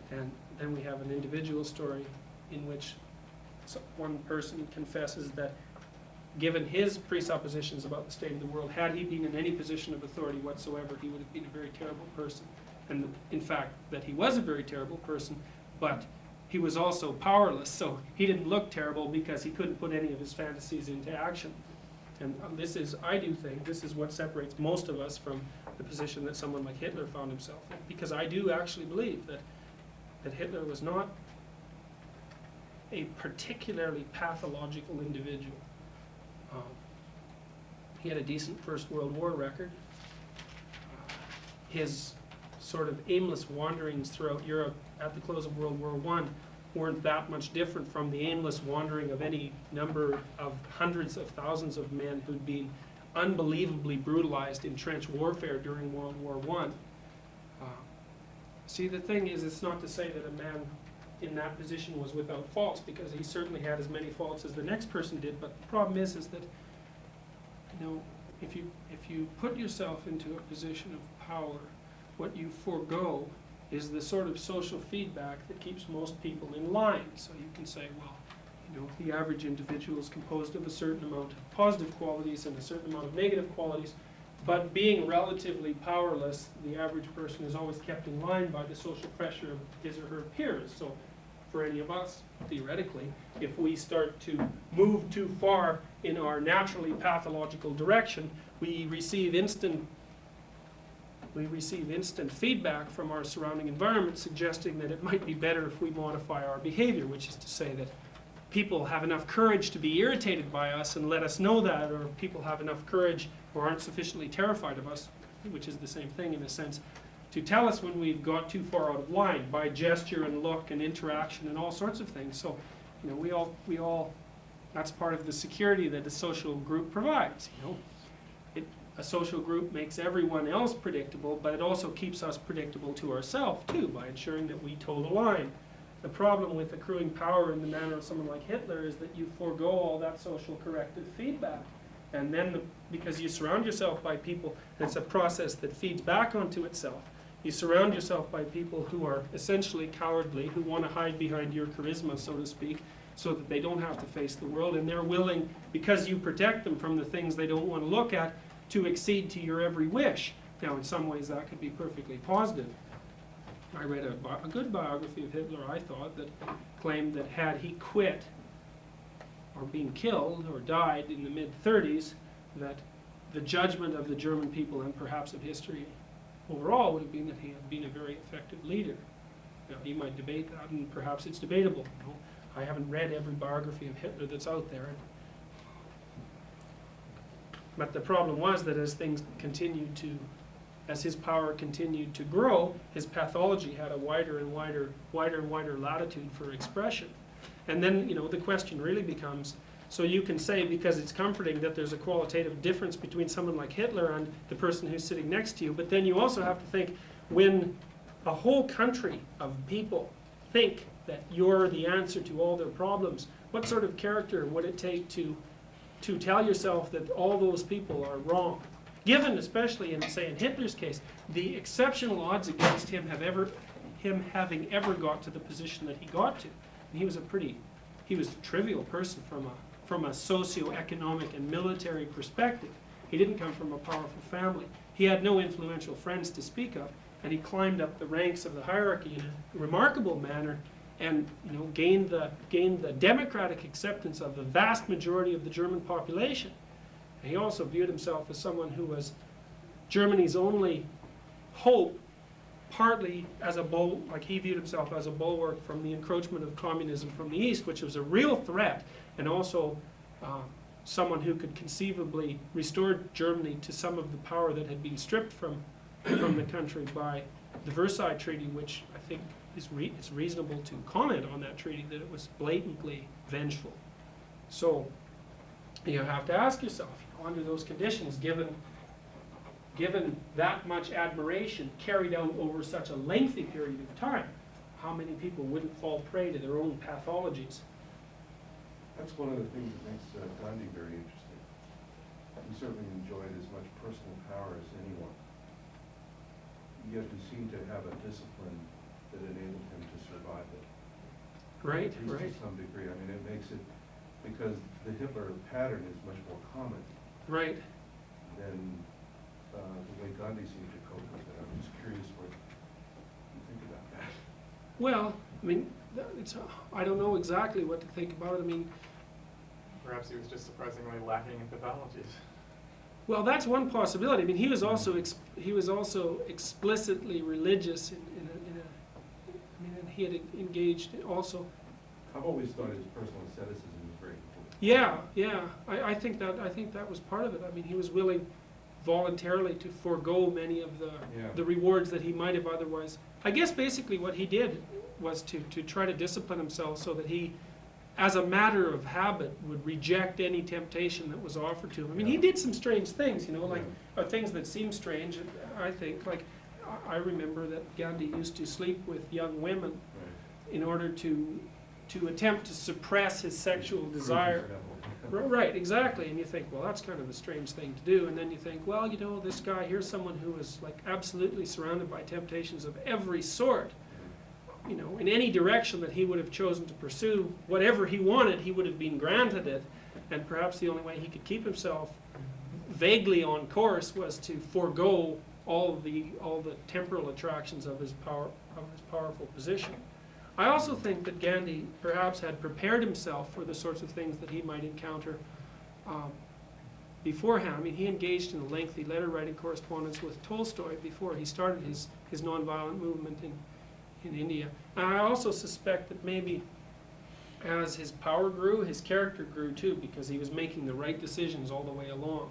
And then we have an individual story in which one person confesses that given his presuppositions about the state of the world, had he been in any position of authority whatsoever, he would have been a very terrible person. And in fact, that he was a very terrible person, but he was also powerless, so he didn't look terrible because he couldn't put any of his fantasies into action. And this is, I do think, this is what separates most of us from the position that someone like Hitler found himself in, because I do actually believe that Hitler was not a particularly pathological individual. He had a decent First World War record. His sort of aimless wanderings throughout Europe at the close of World War I weren't that much different from the aimless wandering of any number of hundreds of thousands of men who'd been unbelievably brutalized in trench warfare during World War I. See, the thing is, it's not to say that a man in that position was without faults, because he certainly had as many faults as the next person did, but the problem is that, you know, if you put yourself into a position of power, what you forego is the sort of social feedback that keeps most people in line. So you can say, well, you know, the average individual is composed of a certain amount of positive qualities and a certain amount of negative qualities, but being relatively powerless, the average person is always kept in line by the social pressure of his or her peers. So for any of us, theoretically, if we start to move too far in our naturally pathological direction, we receive instant feedback from our surrounding environment suggesting that it might be better if we modify our behavior, which is to say that people have enough courage to be irritated by us and let us know that, or people have enough courage or aren't sufficiently terrified of us, which is the same thing in a sense, to tell us when we've got too far out of line by gesture and look and interaction and all sorts of things. So, you know, we all, that's part of the security that a social group provides. You know, a social group makes everyone else predictable, but it also keeps us predictable to ourselves too, by ensuring that we toe the line. The problem with accruing power in the manner of someone like Hitler is that you forego all that social corrective feedback. And then, because you surround yourself by people, and it's a process that feeds back onto itself. You surround yourself by people who are essentially cowardly, who want to hide behind your charisma, so to speak, so that they don't have to face the world, and they're willing, because you protect them from the things they don't want to look at, to accede to your every wish. Now, in some ways, that could be perfectly positive. I read a good biography of Hitler, I thought, that claimed that had he quit or been killed or died in the mid-30s, that the judgment of the German people and perhaps of history overall would have been that he had been a very effective leader. Now, you might debate that, and perhaps it's debatable. You know? I haven't read every biography of Hitler that's out there. But the problem was that as things continued to, as his power continued to grow, his pathology had a wider and wider latitude for expression. And then, you know, the question really becomes, so you can say, because it's comforting that there's a qualitative difference between someone like Hitler and the person who's sitting next to you, but then you also have to think, when a whole country of people think that you're the answer to all their problems, what sort of character would it take to tell yourself that all those people are wrong? Given, especially in, say, in Hitler's case, the exceptional odds against him having ever got to the position that he got to. And he was a trivial person from a socio-economic and military perspective. He didn't come from a powerful family. He had no influential friends to speak of, and he climbed up the ranks of the hierarchy in a remarkable manner, and, you know, gained the democratic acceptance of the vast majority of the German population. And he also viewed himself as someone who was Germany's only hope, partly as like he viewed himself as a bulwark from the encroachment of communism from the East, which was a real threat, and also someone who could conceivably restore Germany to some of the power that had been stripped from the country by the Versailles Treaty, which I think it's reasonable to comment on that treaty, that it was blatantly vengeful. So you have to ask yourself, under those conditions, given that much admiration carried out over such a lengthy period of time, how many people wouldn't fall prey to their own pathologies? That's one of the things that makes Gandhi very interesting. He certainly enjoyed as much personal power as anyone. Yet he seemed to have a discipline that enabled him to survive it. Right, At least right, to some degree. I mean, it makes it, because the Hitler pattern is much more common right. than the way Gandhi seemed to cope with it. I'm just curious what you think about that. Well, I mean, I don't know exactly what to think about it. I mean, Perhaps he was just surprisingly lacking in pathologies. well, that's one possibility. I mean, he was also explicitly religious I mean, and he had engaged also. I've always thought his personal asceticism was very important. Yeah. I think that was part of it. I mean, he was willing voluntarily to forego many of the rewards that he might have otherwise. I guess basically what he did was to try to discipline himself so that he, as a matter of habit, would reject any temptation that was offered to him. I mean, he did some strange things, you know, like things that seem strange, I think. Like, I remember that Gandhi used to sleep with young women in order to attempt to suppress his sexual desire. Right, exactly. And you think, well, that's kind of a strange thing to do. And then you think, well, you know, this guy, here's someone who is like absolutely surrounded by temptations of every sort. You know, in any direction that he would have chosen to pursue, whatever he wanted, he would have been granted it. And perhaps the only way he could keep himself vaguely on course was to forego all the temporal attractions of his powerful position. I also think that Gandhi perhaps had prepared himself for the sorts of things that he might encounter beforehand. I mean, he engaged in a lengthy letter-writing correspondence with Tolstoy before he started his nonviolent movement in India. And I also suspect that maybe as his power grew, his character grew too, because he was making the right decisions all the way along.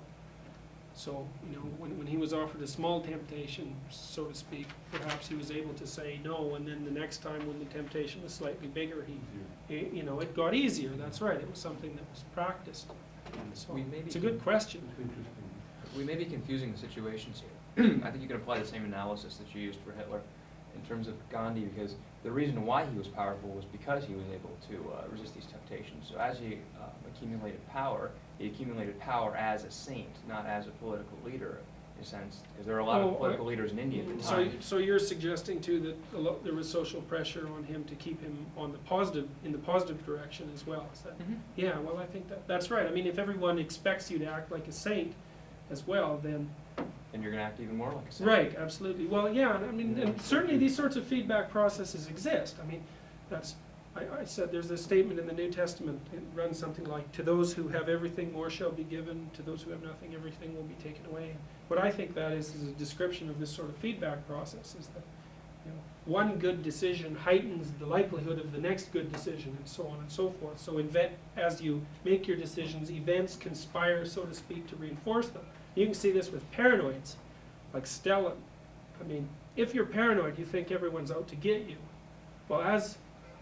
So, you know, when he was offered a small temptation, so to speak, perhaps he was able to say no, and then the next time when the temptation was slightly bigger, you know, it got easier, that's right, it was something that was practiced. So, We may be it's a good question. It's interesting. We may be confusing the situations here. I think you can apply the same analysis that you used for Hitler in terms of Gandhi, because the reason why he was powerful was because he was able to resist these temptations. So as he accumulated power as a saint, not as a political leader, in a sense, because there are a lot of political leaders in India at the time. So you're suggesting too that there was social pressure on him to keep him on the positive, in the positive direction as well, is that? Mhm. Yeah, well, I think that's right. I mean, if everyone expects you to act like a saint as well, then, And you're going to act even more like a saint. right, absolutely. Well, yeah, I mean, and certainly these sorts of feedback processes exist. I mean, that's, I said there's a statement in the New Testament, it runs something like, to those who have everything more shall be given, to those who have nothing everything will be taken away. What I think that is a description of this sort of feedback process, is that, you know, one good decision heightens the likelihood of the next good decision, and so on and so forth. So as you make your decisions, events conspire, so to speak, to reinforce them. You can see this with paranoids, like Stellan. I mean, if you're paranoid, you think everyone's out to get you. Well,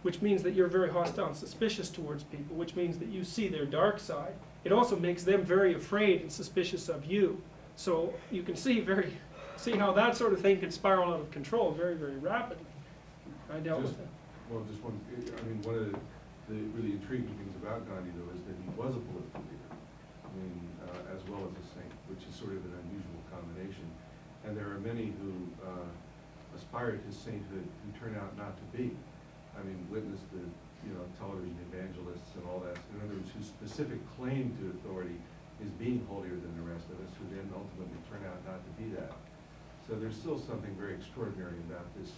which means that you're very hostile and suspicious towards people, which means that you see their dark side. It also makes them very afraid and suspicious of you. So you can see how that sort of thing can spiral out of control very, very rapidly. I dealt with that. Well, just one, I mean, one of the really intriguing things about Gandhi, though, is that he was a political leader. I mean, as well as a saint, which is sort of an unusual combination. And there are many who aspire to sainthood who turn out not to be. I mean, witness the, you know, television evangelists and all that. In other words, whose specific claim to authority is being holier than the rest of us, who then ultimately turn out not to be that. So there's still something very extraordinary about this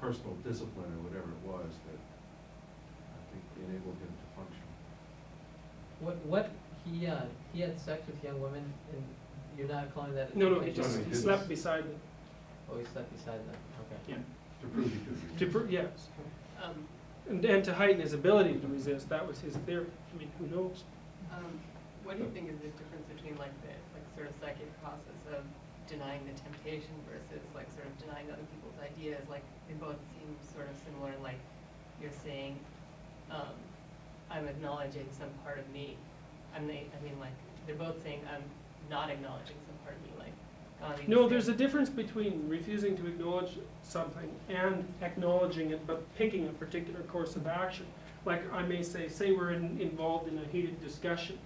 personal discipline or whatever it was that I think enabled him to function. What he had sex with young women, and you're not calling that? No, he No, just he he didn't. slept beside them. Oh, he slept beside them, okay. Yeah. To prove he could be. Yes. And to heighten his ability to resist, that was his theory. I mean, who knows? What do you think is the difference between like the sort of psychic process of denying the temptation versus like sort of denying other people's ideas? Like they both seem sort of similar. Like you're saying, I'm acknowledging some part of me. I mean, like they're both saying I'm not acknowledging some part of me. Like Gandhi was No, saying- there's a difference between refusing to acknowledge something and acknowledging it, but picking a particular course of action. Like I may say we're involved in a heated discussion,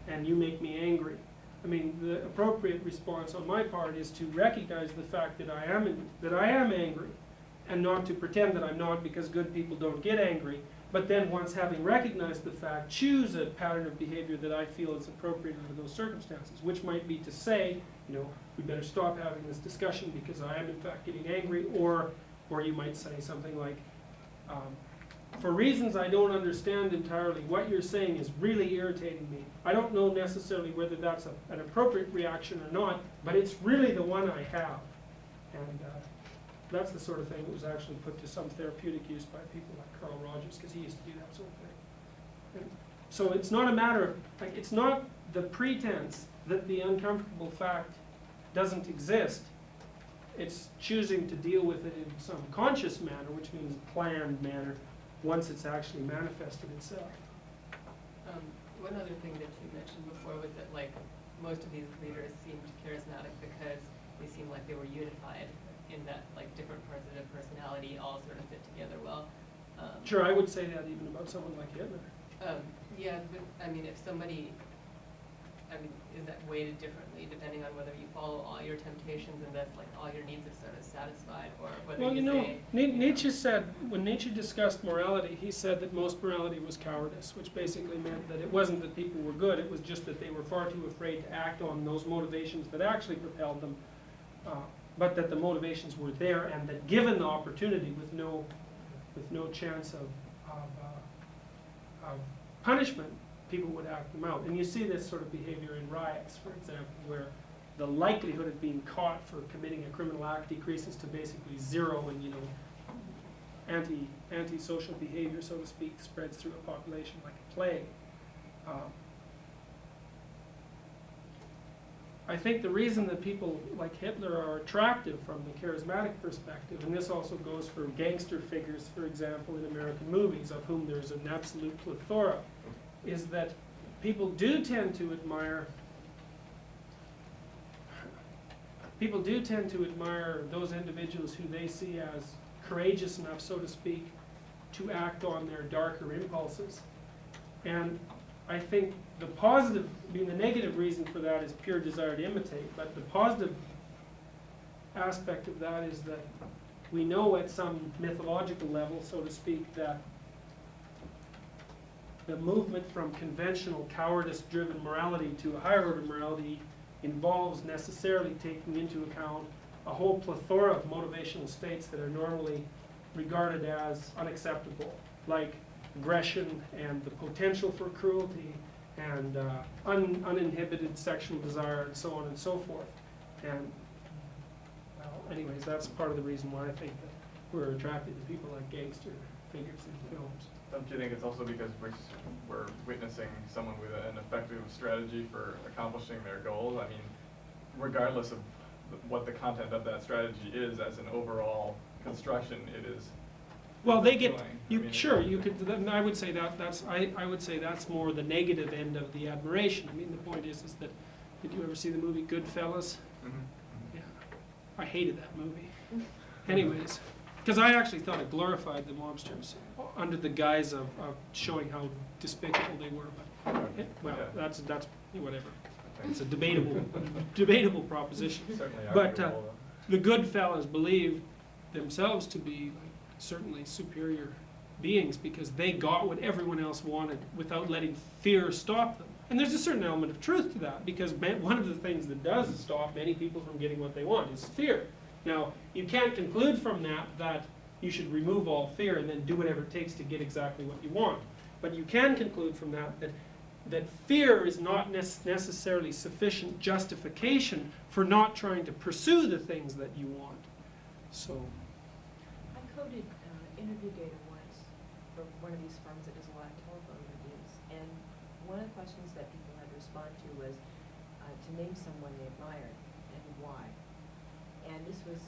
and you make me angry. I mean, the appropriate response on my part is to recognize the fact that I am angry, and not to pretend that I'm not, because good people don't get angry. But then once having recognized the fact, choose a pattern of behavior that I feel is appropriate under those circumstances, which might be to say, you know, we better stop having this discussion because I am in fact getting angry, or you might say something like, for reasons I don't understand entirely, what you're saying is really irritating me. I don't know necessarily whether that's an appropriate reaction or not, but it's really the one I have. And that's the sort of thing that was actually put to some therapeutic use by people like Carl Rogers, because he used to do that sort of thing. And so it's not a matter of, like, it's not the pretense that the uncomfortable fact doesn't exist. It's choosing to deal with it in some conscious manner, which means planned manner, once it's actually manifested itself. One other thing that you mentioned before was that like most of these leaders seemed charismatic because they seemed like they were unified in that like different parts of their personality all sort of fit together well. Sure, I would say that even about someone like Hitler. Yeah, but I mean, if somebody, I mean, is that weighted differently depending on whether you follow all your temptations and that's like all your needs are sort of satisfied, or whether Well, you you know, say, Nietzsche said, when Nietzsche discussed morality, he said that most morality was cowardice, which basically meant that it wasn't that people were good, it was just that they were far too afraid to act on those motivations that actually propelled them, but that the motivations were there, and that given the opportunity with no chance of punishment, people would act them out. And you see this sort of behavior in riots, for example, where the likelihood of being caught for committing a criminal act decreases to basically zero, and you know, antisocial behavior, so to speak, spreads through a population like a plague. I think the reason that people like Hitler are attractive from the charismatic perspective, and this also goes for gangster figures, for example, in American movies, of whom there's an absolute plethora, is that people do tend to admire those individuals who they see as courageous enough, so to speak, to act on their darker impulses. And I think the positive, the negative reason for that is pure desire to imitate, but the positive aspect of that is that we know at some mythological level, so to speak, that the movement from conventional cowardice-driven morality to a higher order morality involves necessarily taking into account a whole plethora of motivational states that are normally regarded as unacceptable, like aggression and the potential for cruelty and uninhibited sexual desire and so on and so forth. And, well, anyways, that's part of the reason why I think that we're attracted to people like gangster figures in films. Don't you think it's also because we're witnessing someone with an effective strategy for accomplishing their goals? I mean, regardless of what the content of that strategy is as an overall construction, it is. Well, they get fulfilling. you. I mean, Sure, you could. Then I would say I would say that's more the negative end of the admiration. I mean, the point is that did you ever see the movie Goodfellas? Mhm. Yeah, I hated that movie. Anyways, because I actually thought it glorified the mobsters under the guise of showing how despicable they were. But well, Yeah. that's whatever. It's a debatable proposition. Certainly But arguable, the Goodfellas believed themselves to be certainly superior beings because they got what everyone else wanted without letting fear stop them. And there's a certain element of truth to that because one of the things that does stop many people from getting what they want is fear. Now, you can't conclude from that you should remove all fear and then do whatever it takes to get exactly what you want. But you can conclude from that fear is not necessarily sufficient justification for not trying to pursue the things that you want. So, I coded interview data once for one of these firms that does a lot of telephone reviews, and one of the questions that people had to respond to was to name someone they admired and why. And this was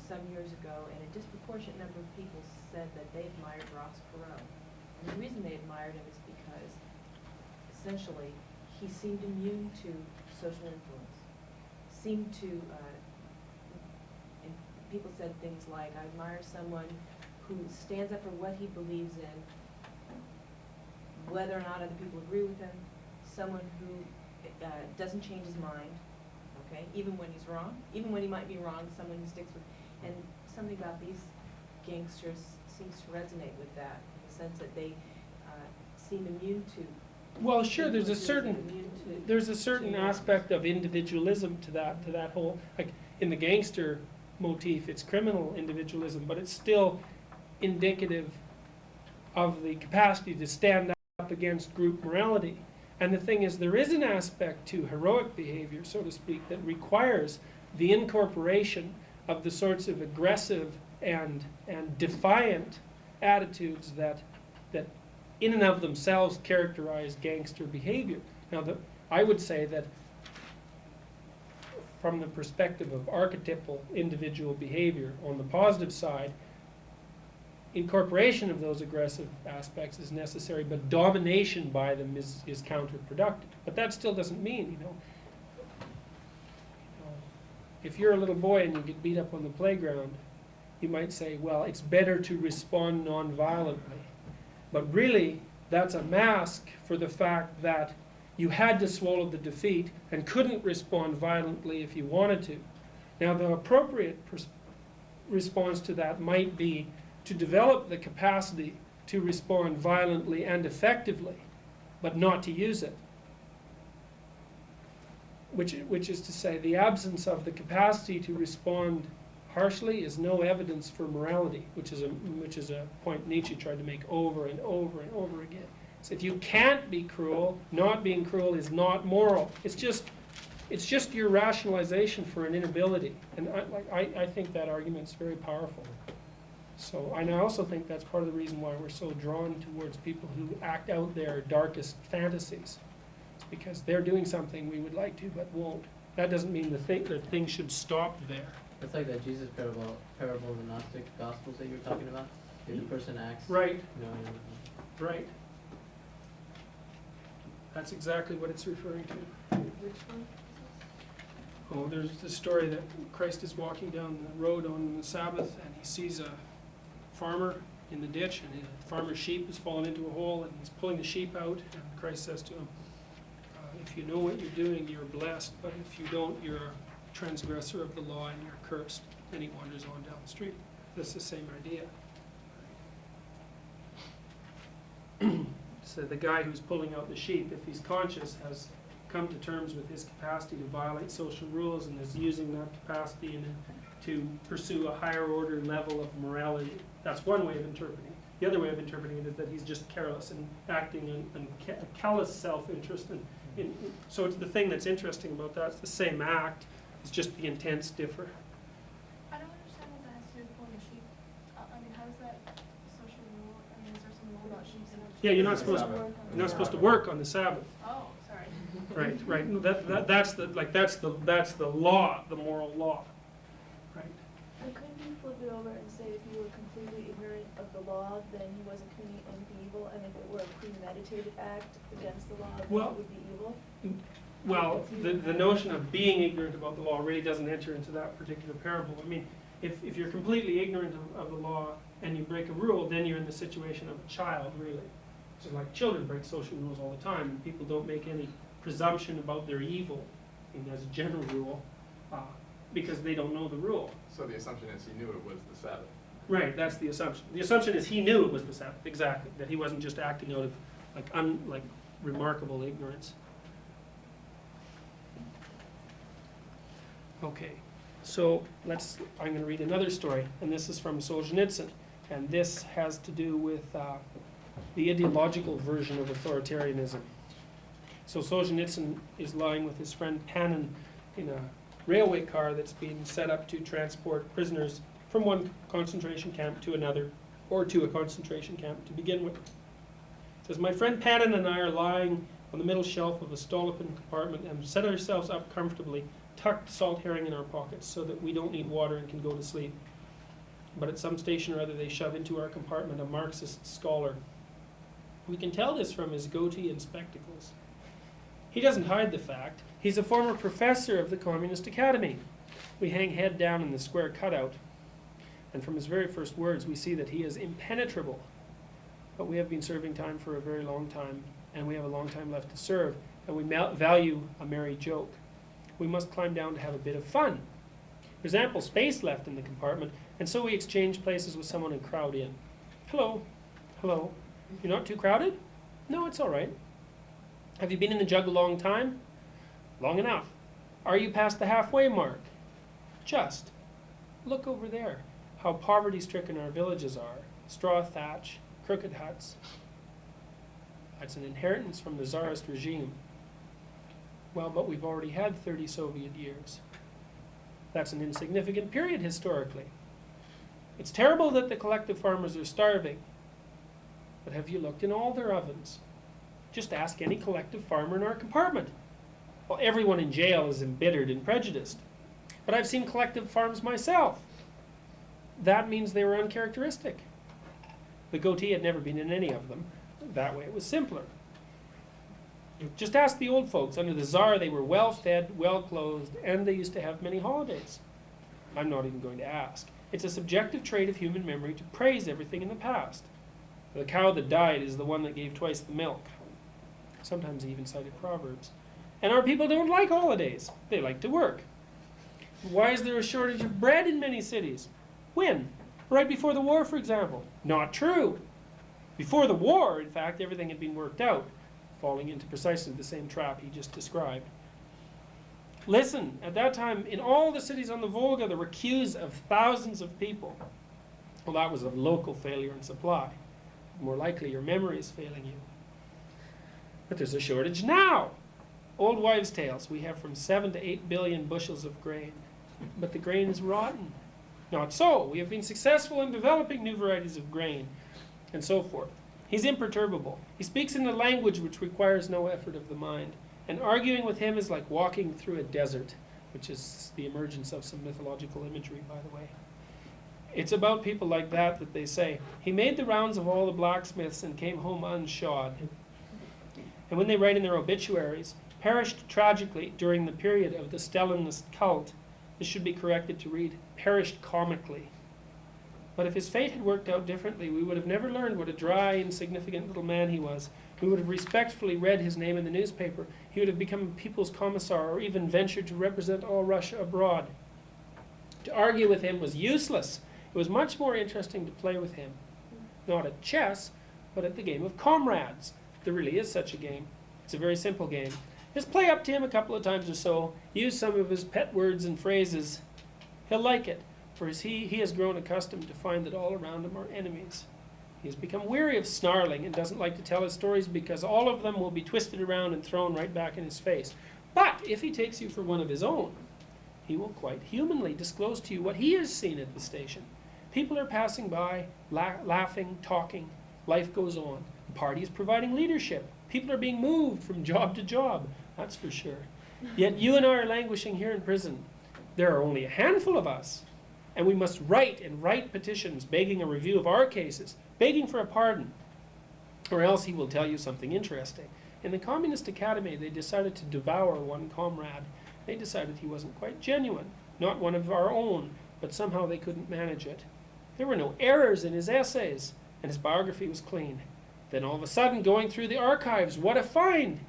some years ago, and a disproportionate number of people said that they admired Ross Perot. And the reason they admired him is because essentially he seemed immune to social influence, seemed to and people said things like, I admire someone who stands up for what he believes in, whether or not other people agree with him, someone who doesn't change his mind, okay, even when he's wrong, even when he might be wrong, someone who sticks with, and something about these gangsters seems to resonate with that, in the sense that they seem immune to. well, sure, there's a certain change. aspect of individualism to that whole, like in the gangster motif, it's criminal individualism, but it's still indicative of the capacity to stand up against group morality. And the thing is, there is an aspect to heroic behavior, so to speak, that requires the incorporation of the sorts of aggressive and defiant attitudes that in and of themselves characterize gangster behavior. Now, I would say that from the perspective of archetypal individual behavior, on the positive side, incorporation of those aggressive aspects is necessary, but domination by them is counterproductive. But that still doesn't mean, if you're a little boy and you get beat up on the playground, you might say, well, it's better to respond non-violently. But really, that's a mask for the fact that you had to swallow the defeat and couldn't respond violently if you wanted to. Now, the appropriate response to that might be to develop the capacity to respond violently and effectively, but not to use it. Which is to say, the absence of the capacity to respond harshly is no evidence for morality, which is a point Nietzsche tried to make over and over and over again. So if you can't be cruel, not being cruel is not moral. It's just your rationalization for an inability, and I think that argument's very powerful. So, and I also think that's part of the reason why we're so drawn towards people who act out their darkest fantasies. It's because they're doing something we would like to but won't. That doesn't mean that things should stop there. It's like that Jesus parable in the Gnostic Gospels that you were talking about. If the person acts. Right, No. right. That's exactly what it's referring to. Which one? Oh, there's the story that Christ is walking down the road on the Sabbath and he sees a farmer in the ditch and the farmer's sheep has fallen into a hole and he's pulling the sheep out and Christ says to him, if you know what you're doing, you're blessed, but if you don't, you're a transgressor of the law and you're cursed. And he wanders on down the street. That's the same idea. So the guy who's pulling out the sheep, if he's conscious, has come to terms with his capacity to violate social rules and is using that capacity to pursue a higher order level of morality. That's one way of interpreting it. The other way of interpreting it is that he's just careless and acting in callous self-interest. So it's the thing that's interesting about that. It's the same act. It's just the intents differ. I don't understand what that has to do with pulling the sheep. I mean, how is that social rule? I mean, is there some rule about sheep? Yeah, you're not supposed to work on the Sabbath. Oh, sorry. Right, right. No, that's the law, the moral law. Right. But couldn't you flip it over and say if you were completely ignorant of the law, then he wasn't committing anything evil, and if it were a premeditated act against the law, then Well- it would be evil? Well, the notion of being ignorant about the law really doesn't enter into that particular parable. I mean, if you're completely ignorant of the law and you break a rule, then you're in the situation of a child, really. So like children break social rules all the time, and people don't make any presumption about their evil, and as a general rule, because they don't know the rule. So the assumption is he knew it was the Sabbath. Right, that's the assumption. The assumption is he knew it was the Sabbath, exactly, that he wasn't just acting out of like remarkable ignorance. Okay, so I'm going to read another story, and this is from Solzhenitsyn, and this has to do with the ideological version of authoritarianism. So Solzhenitsyn is lying with his friend Panin in a railway car that's being set up to transport prisoners from one concentration camp to another, or to a concentration camp to begin with. It says, my friend Panin and I are lying on the middle shelf of a Stolypin compartment and set ourselves up comfortably, tucked salt herring in our pockets so that we don't need water and can go to sleep. But at some station or other they shove into our compartment a Marxist scholar. We can tell this from his goatee and spectacles. He doesn't hide the fact. He's a former professor of the Communist Academy. We hang head down in the square cutout, and from his very first words we see that he is impenetrable. But we have been serving time for a very long time, and we have a long time left to serve, and we value a merry joke. We must climb down to have a bit of fun. There's ample space left in the compartment, and so we exchange places with someone and crowd in. Hello, hello. You're not too crowded? No, it's all right. Have you been in the jug a long time? Long enough. Are you past the halfway mark? Just. Look over there, how poverty-stricken our villages are. Straw thatch, crooked huts. That's an inheritance from the Tsarist regime. Well, but we've already had 30 Soviet years. That's an insignificant period historically. It's terrible that the collective farmers are starving. But have you looked in all their ovens? Just ask any collective farmer in our compartment. Well, everyone in jail is embittered and prejudiced. But I've seen collective farms myself. That means they were uncharacteristic. The goatee had never been in any of them. That way it was simpler. Just ask the old folks. Under the Tsar, they were well-fed, well-clothed, and they used to have many holidays. I'm not even going to ask. It's a subjective trait of human memory to praise everything in the past. The cow that died is the one that gave twice the milk. Sometimes he even cited Proverbs. And our people don't like holidays. They like to work. Why is there a shortage of bread in many cities? When? Right before the war, for example. Not true. Before the war, in fact, everything had been worked out, falling into precisely the same trap he just described. Listen, at that time, in all the cities on the Volga, there were queues of thousands of people. Well, that was a local failure in supply. More likely, your memory is failing you. But there's a shortage now. Old wives' tales. We have from 7 to 8 billion bushels of grain. But the grain is rotten. Not so. We have been successful in developing new varieties of grain, and so forth. He's imperturbable. He speaks in a language which requires no effort of the mind. And arguing with him is like walking through a desert, which is the emergence of some mythological imagery, by the way. It's about people like that that they say, he made the rounds of all the blacksmiths and came home unshod. And when they write in their obituaries, perished tragically during the period of the Stalinist cult, this should be corrected to read, perished comically. But if his fate had worked out differently, we would have never learned what a dry, insignificant little man he was. We would have respectfully read his name in the newspaper. He would have become a people's commissar or even ventured to represent all Russia abroad. To argue with him was useless. It was much more interesting to play with him. Not at chess, but at the game of comrades. There really is such a game. It's a very simple game. Just play up to him a couple of times or so, use some of his pet words and phrases. He'll like it, for he has grown accustomed to find that all around him are enemies. He has become weary of snarling and doesn't like to tell his stories because all of them will be twisted around and thrown right back in his face. But if he takes you for one of his own, he will quite humanly disclose to you what he has seen at the station. People are passing by, laughing, talking. Life goes on. The party is providing leadership. People are being moved from job to job, that's for sure. Yet you and I are languishing here in prison. There are only a handful of us, and we must write and write petitions begging a review of our cases, begging for a pardon, or else he will tell you something interesting. In the Communist Academy, they decided to devour one comrade. They decided he wasn't quite genuine, not one of our own, but somehow they couldn't manage it. There were no errors in his essays, and his biography was clean. Then all of a sudden, going through the archives, what a find!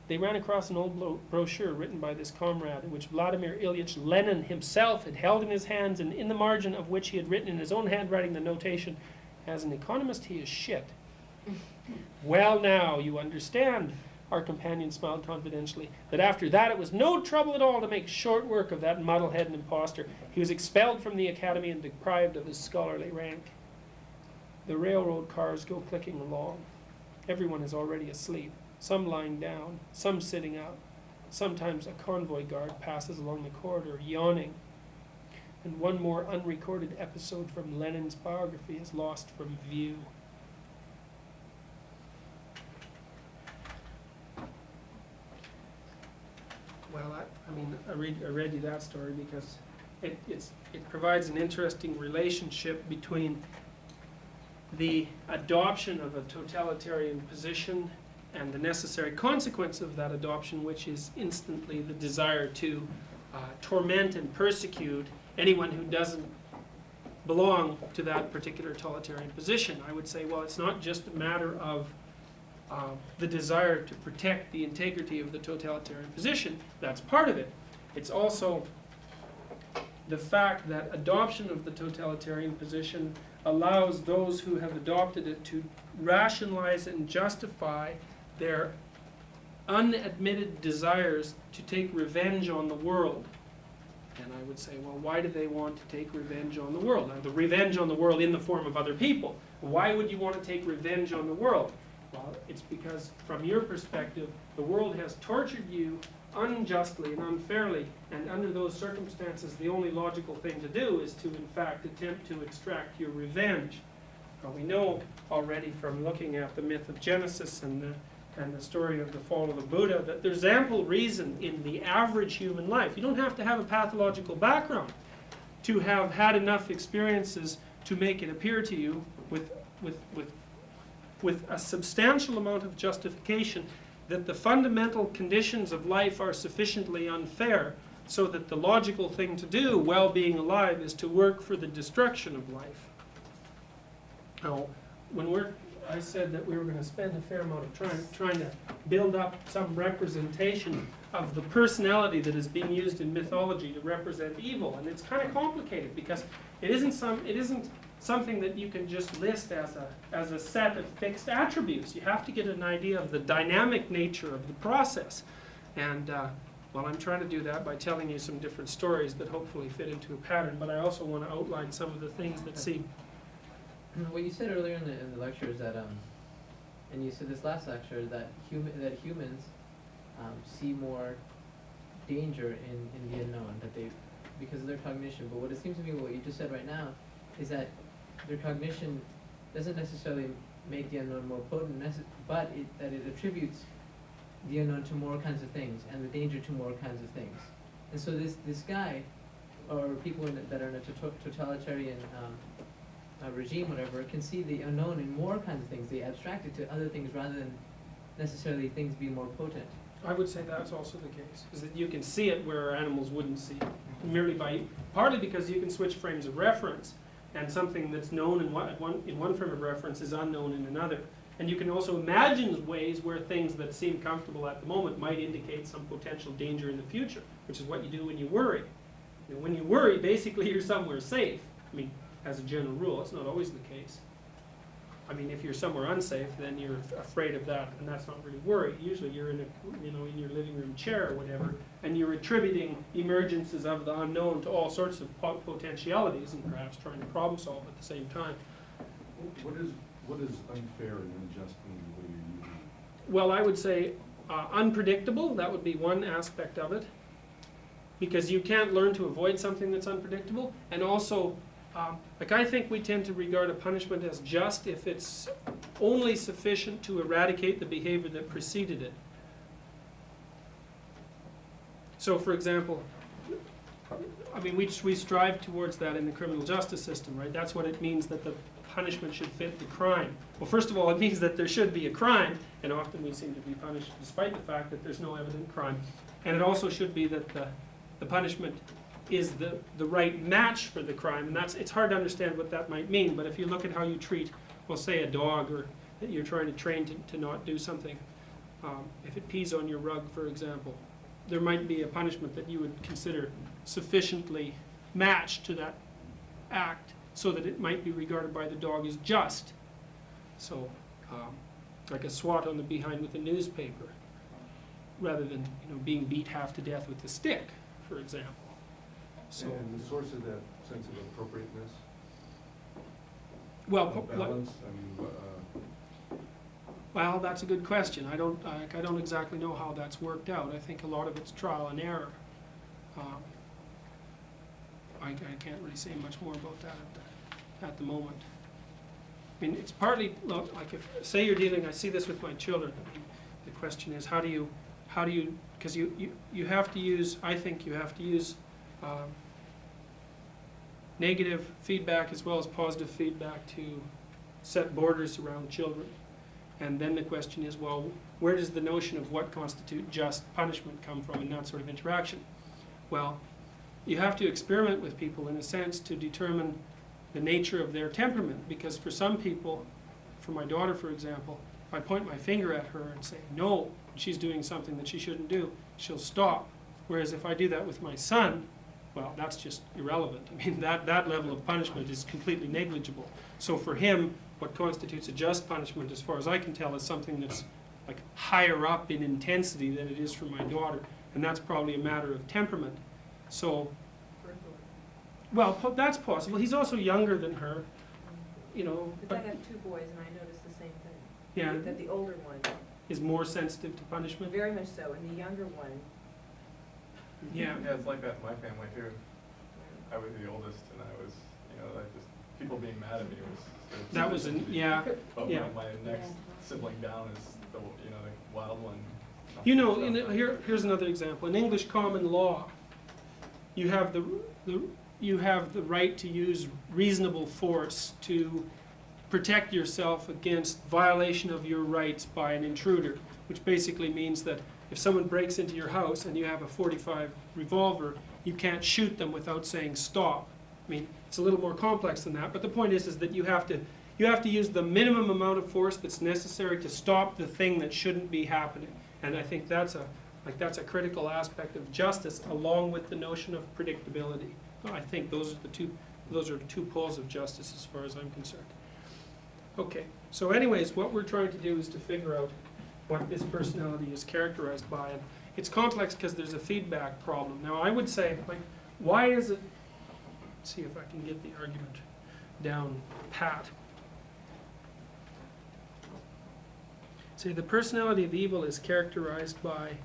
They ran across an old brochure written by this comrade, in which Vladimir Ilyich Lenin himself had held in his hands, and in the margin of which he had written in his own handwriting the notation, "As an economist, he is shit." Well, now, you understand, our companion smiled confidentially, that after that it was no trouble at all to make short work of that muddlehead and impostor. He was expelled from the academy and deprived of his scholarly rank. The railroad cars go clicking along. Everyone is already asleep, some lying down, some sitting up. Sometimes a convoy guard passes along the corridor, yawning. And one more unrecorded episode from Lenin's biography is lost from view. Well, I read you that story because it provides an interesting relationship between the adoption of a totalitarian position and the necessary consequence of that adoption, which is instantly the desire to torment and persecute anyone who doesn't belong to that particular totalitarian position. I would say, well, it's not just a matter of the desire to protect the integrity of the totalitarian position. That's part of it. It's also the fact that adoption of the totalitarian position allows those who have adopted it to rationalize and justify their unadmitted desires to take revenge on the world. And I would say, well, why do they want to take revenge on the world? Now, the revenge on the world in the form of other people. Why would you want to take revenge on the world? Well, it's because, from your perspective, the world has tortured you unjustly and unfairly, and under those circumstances, the only logical thing to do is to, in fact, attempt to extract your revenge. Now, we know already from looking at the myth of Genesis and the story of the fall of the Buddha that there's ample reason in the average human life. You don't have to have a pathological background to have had enough experiences to make it appear to you with a substantial amount of justification that the fundamental conditions of life are sufficiently unfair so that the logical thing to do while being alive is to work for the destruction of life. Now, I said that we were going to spend a fair amount of trying to build up some representation of the personality that is being used in mythology to represent evil, and it's kind of complicated because it isn't something that you can just list as a set of fixed attributes. You have to get an idea of the dynamic nature of the process. And well, I'm trying to do that by telling you some different stories that hopefully fit into a pattern, but I also want to outline some of the things that seem... What you said earlier in the lecture is that, and you said this last lecture, that humans see more danger in the unknown, that because of their cognition, but what it seems to me, what you just said right now, is that their cognition doesn't necessarily make the unknown more potent, but that it attributes the unknown to more kinds of things, and the danger to more kinds of things. And so this guy, or people that are in a totalitarian regime, whatever, can see the unknown in more kinds of things. They abstract it to other things rather than necessarily things being more potent. I would say that's also the case, is that you can see it where animals wouldn't see it, merely by, partly because you can switch frames of reference, and something that's known in one frame of reference is unknown in another. And you can also imagine ways where things that seem comfortable at the moment might indicate some potential danger in the future, which is what you do when you worry. You know, when you worry, basically you're somewhere safe. I mean, as a general rule, it's not always the case. I mean, if you're somewhere unsafe, then you're afraid of that, and that's not really worry. Usually you're in in your living room chair or whatever, and you're attributing emergences of the unknown to all sorts of potentialities, and perhaps trying to problem solve at the same time. What is unfair and unjust mean the way you're using it? Well, I would say unpredictable, that would be one aspect of it, because you can't learn to avoid something that's unpredictable, and also like I think we tend to regard a punishment as just if it's only sufficient to eradicate the behavior that preceded it. So for example, I mean we strive towards that in the criminal justice system, right? That's what it means that the punishment should fit the crime. Well, first of all, it means that there should be a crime, and often we seem to be punished despite the fact that there's no evident crime. And it also should be that the punishment is the right match for the crime, and it's hard to understand what that might mean, but if you look at how you treat, well, say a dog, or that you're trying to train to not do something, if it pees on your rug, for example, there might be a punishment that you would consider sufficiently matched to that act so that it might be regarded by the dog as just. So, like a swat on the behind with a newspaper, rather than being beat half to death with a stick, for example. So, and the source of that sense of appropriateness? Well, balance? well, that's a good question. I don't exactly know how that's worked out. I think a lot of it's trial and error. I can't really say much more about that at the moment. I mean, it's partly like if say you're dealing. I see this with my children. The question is how do you because you have to use. I think you have to use. Negative feedback as well as positive feedback to set borders around children. And then the question is, well, where does the notion of what constitutes just punishment come from in that sort of interaction? Well, you have to experiment with people in a sense to determine the nature of their temperament, because for some people, for my daughter for example, if I point my finger at her and say no, she's doing something that she shouldn't do, she'll stop. Whereas if I do that with my son, well, that's just irrelevant. I mean, that level of punishment is completely negligible. So for him, what constitutes a just punishment, as far as I can tell, is something that's like higher up in intensity than it is for my daughter, and that's probably a matter of temperament. So, well, that's possible. He's also younger than her, But I have two boys, and I noticed the same thing. Yeah. That the older one, is more sensitive to punishment. very much so, and the younger one, Yeah. Yeah, it's like that in my family too. I was the oldest, and I was, like just people being mad at me was. That was yeah. But Yeah. my next sibling down is the wild one. Here's another example. In English common law, you have the right to use reasonable force to protect yourself against violation of your rights by an intruder, which basically means that if someone breaks into your house and you have a .45 revolver, you can't shoot them without saying stop. I mean, it's a little more complex than that, but the point is that you have to use the minimum amount of force that's necessary to stop the thing that shouldn't be happening. And I think that's a critical aspect of justice, along with the notion of predictability. I think those are the two poles of justice as far as I'm concerned. Okay, so anyways, what we're trying to do is to figure out what this personality is characterized by. And it's complex because there's a feedback problem. Now I would say, why is it, let's see if I can get the argument down pat. Say the personality of evil is characterized by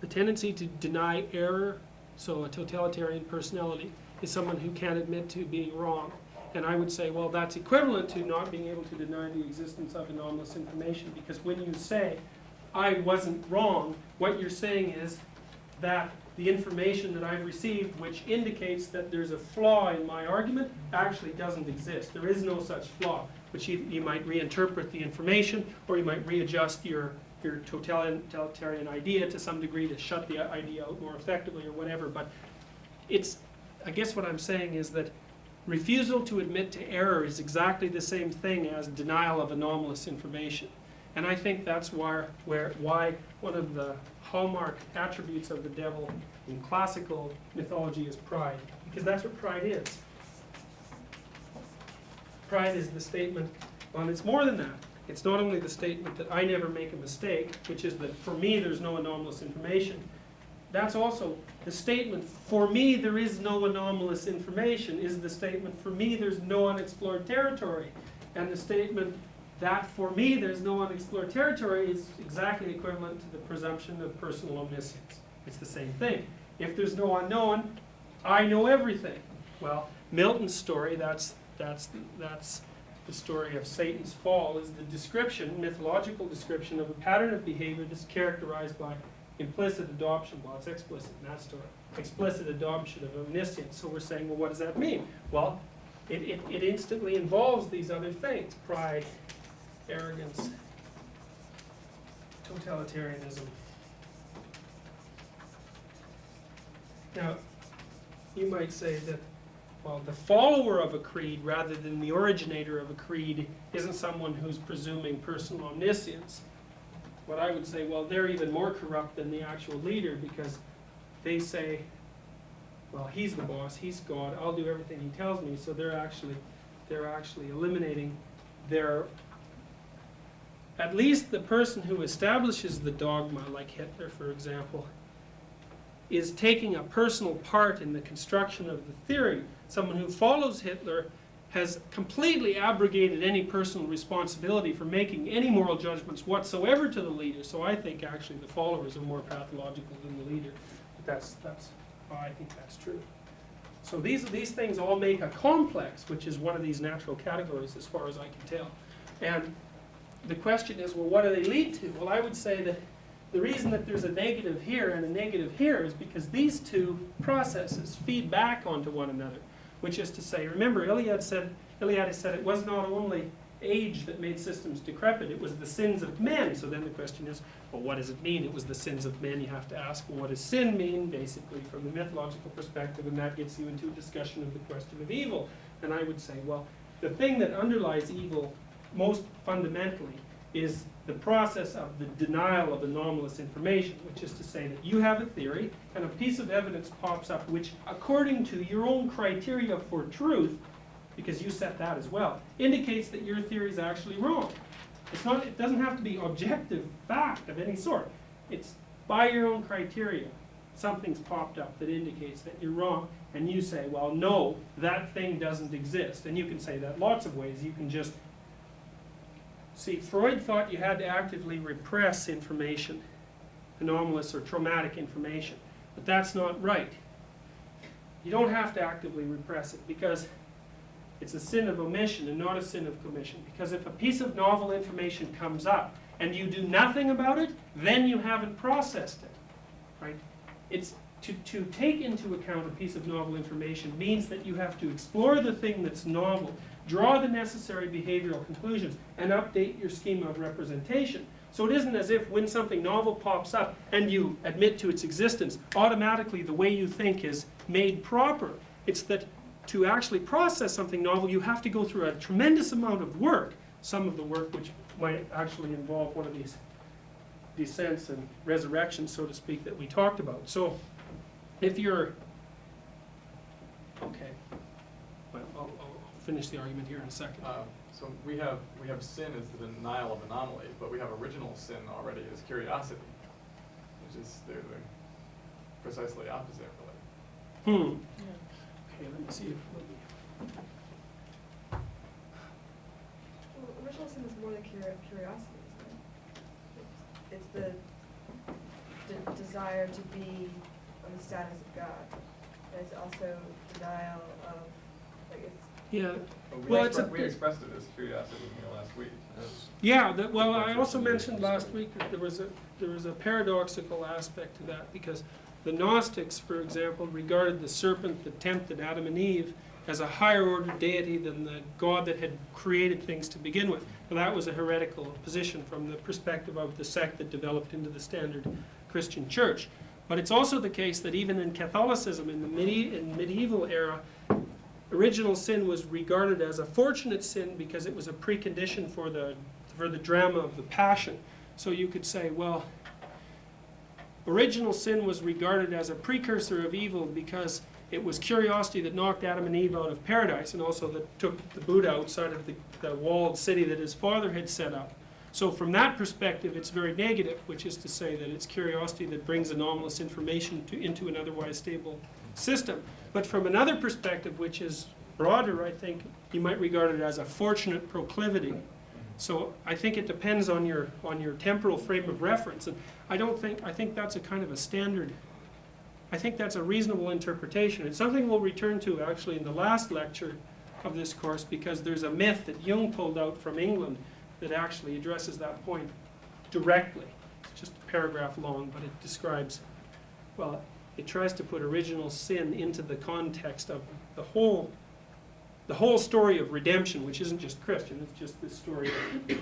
the tendency to deny error So a totalitarian personality is someone who can't admit to being wrong. And I would say, well, that's equivalent to not being able to deny the existence of anomalous information, because when you say, I wasn't wrong, what you're saying is that the information that I've received, which indicates that there's a flaw in my argument, actually doesn't exist. There is no such flaw, but you might reinterpret the information, or you might readjust your totalitarian idea to some degree to shut the idea out more effectively or whatever. But it's, I guess what I'm saying is that refusal to admit to error is exactly the same thing as denial of anomalous information. And I think that's why one of the hallmark attributes of the devil in classical mythology is pride, because that's what pride is. Pride is the statement, well, it's more than that. It's not only the statement that I never make a mistake, which is that for me there's no anomalous information. That's also the statement, for me there is no anomalous information, is the statement, for me there's no unexplored territory. And the statement that for me there's no unexplored territory is exactly equivalent to the presumption of personal omniscience. It's the same thing. If there's no unknown, I know everything. Well, Milton's story, that's the story of Satan's fall, is the description, mythological description of a pattern of behavior that's characterized by implicit adoption. Well, it's explicit in that story. Explicit adoption of omniscience. So we're saying, well, what does that mean? Well, it instantly involves these other things: pride, arrogance, totalitarianism. Now, you might say that, well, the follower of a creed rather than the originator of a creed isn't someone who's presuming personal omniscience. What I would say, well, they're even more corrupt than the actual leader, because they say, well, he's the boss, he's God, I'll do everything he tells me. So they're actually eliminating their, at least the person who establishes the dogma, like Hitler, for example, is taking a personal part in the construction of the theory. Someone who follows Hitler has completely abrogated any personal responsibility for making any moral judgments whatsoever to the leader. So I think actually the followers are more pathological than the leader. But I think that's true. So these things all make a complex, which is one of these natural categories as far as I can tell. And the question is, well, what do they lead to? Well, I would say that the reason that there's a negative here and a negative here is because these two processes feed back onto one another. Which is to say, remember, Eliade said it was not only age that made systems decrepit, it was the sins of men. So then the question is, well, what does it mean? It was the sins of men. You have to ask, well, what does sin mean, basically, from the mythological perspective? And that gets you into a discussion of the question of evil. And I would say, well, the thing that underlies evil most fundamentally is the process of the denial of anomalous information, which is to say that you have a theory and a piece of evidence pops up which, according to your own criteria for truth, because you set that as well, indicates that your theory is actually wrong. It doesn't have to be objective fact of any sort. It's by your own criteria. Something's popped up that indicates that you're wrong, and you say, well, no, that thing doesn't exist. And you can say that lots of ways. You can just see, Freud thought you had to actively repress information, anomalous or traumatic information, but that's not right. You don't have to actively repress it, because it's a sin of omission and not a sin of commission. Because if a piece of novel information comes up and you do nothing about it, then you haven't processed it, right? It's to take into account a piece of novel information means that you have to explore the thing that's novel, draw the necessary behavioral conclusions, and update your schema of representation. So it isn't as if when something novel pops up and you admit to its existence, automatically the way you think is made proper. It's that to actually process something novel, you have to go through a tremendous amount of work, some of the work which might actually involve one of these descents and resurrections, so to speak, that we talked about. So if you're, okay, well, I'll finish the argument here in a second. So we have sin as the denial of anomaly, but we have original sin already as curiosity, which is the precisely opposite, really. Okay, let me see if Well, original sin is more than curiosity, isn't it? It's the desire to be on the status of God. And it's also denial of, like, it's, Yeah, But Well, it's a- we expressed it as curiosity, last week. yeah, well, I also mentioned last week that there was a paradoxical aspect to that, because the Gnostics, for example, regarded the serpent that tempted Adam and Eve as a higher order deity than the God that had created things to begin with. Now, that was a heretical position from the perspective of the sect that developed into the standard Christian church. But it's also the case that even in Catholicism, in the medieval era, original sin was regarded as a fortunate sin because it was a precondition for the drama of the Passion. So you could say, well, original sin was regarded as a precursor of evil because it was curiosity that knocked Adam and Eve out of paradise, and also that took the Buddha outside of the walled city that his father had set up. So from that perspective, it's very negative, which is to say that it's curiosity that brings anomalous information into an otherwise stable system. But from another perspective, which is broader, I think you might regard it as a fortunate proclivity. So I think it depends on your temporal frame of reference, and I think that's a kind of a standard. I think that's a reasonable interpretation. It's something we'll return to actually in the last lecture of this course, because there's a myth that Jung pulled out from England that actually addresses that point directly. It's just a paragraph long, but it describes, well, it tries to put original sin into the context of the whole story of redemption, which isn't just Christian. It's just this story of,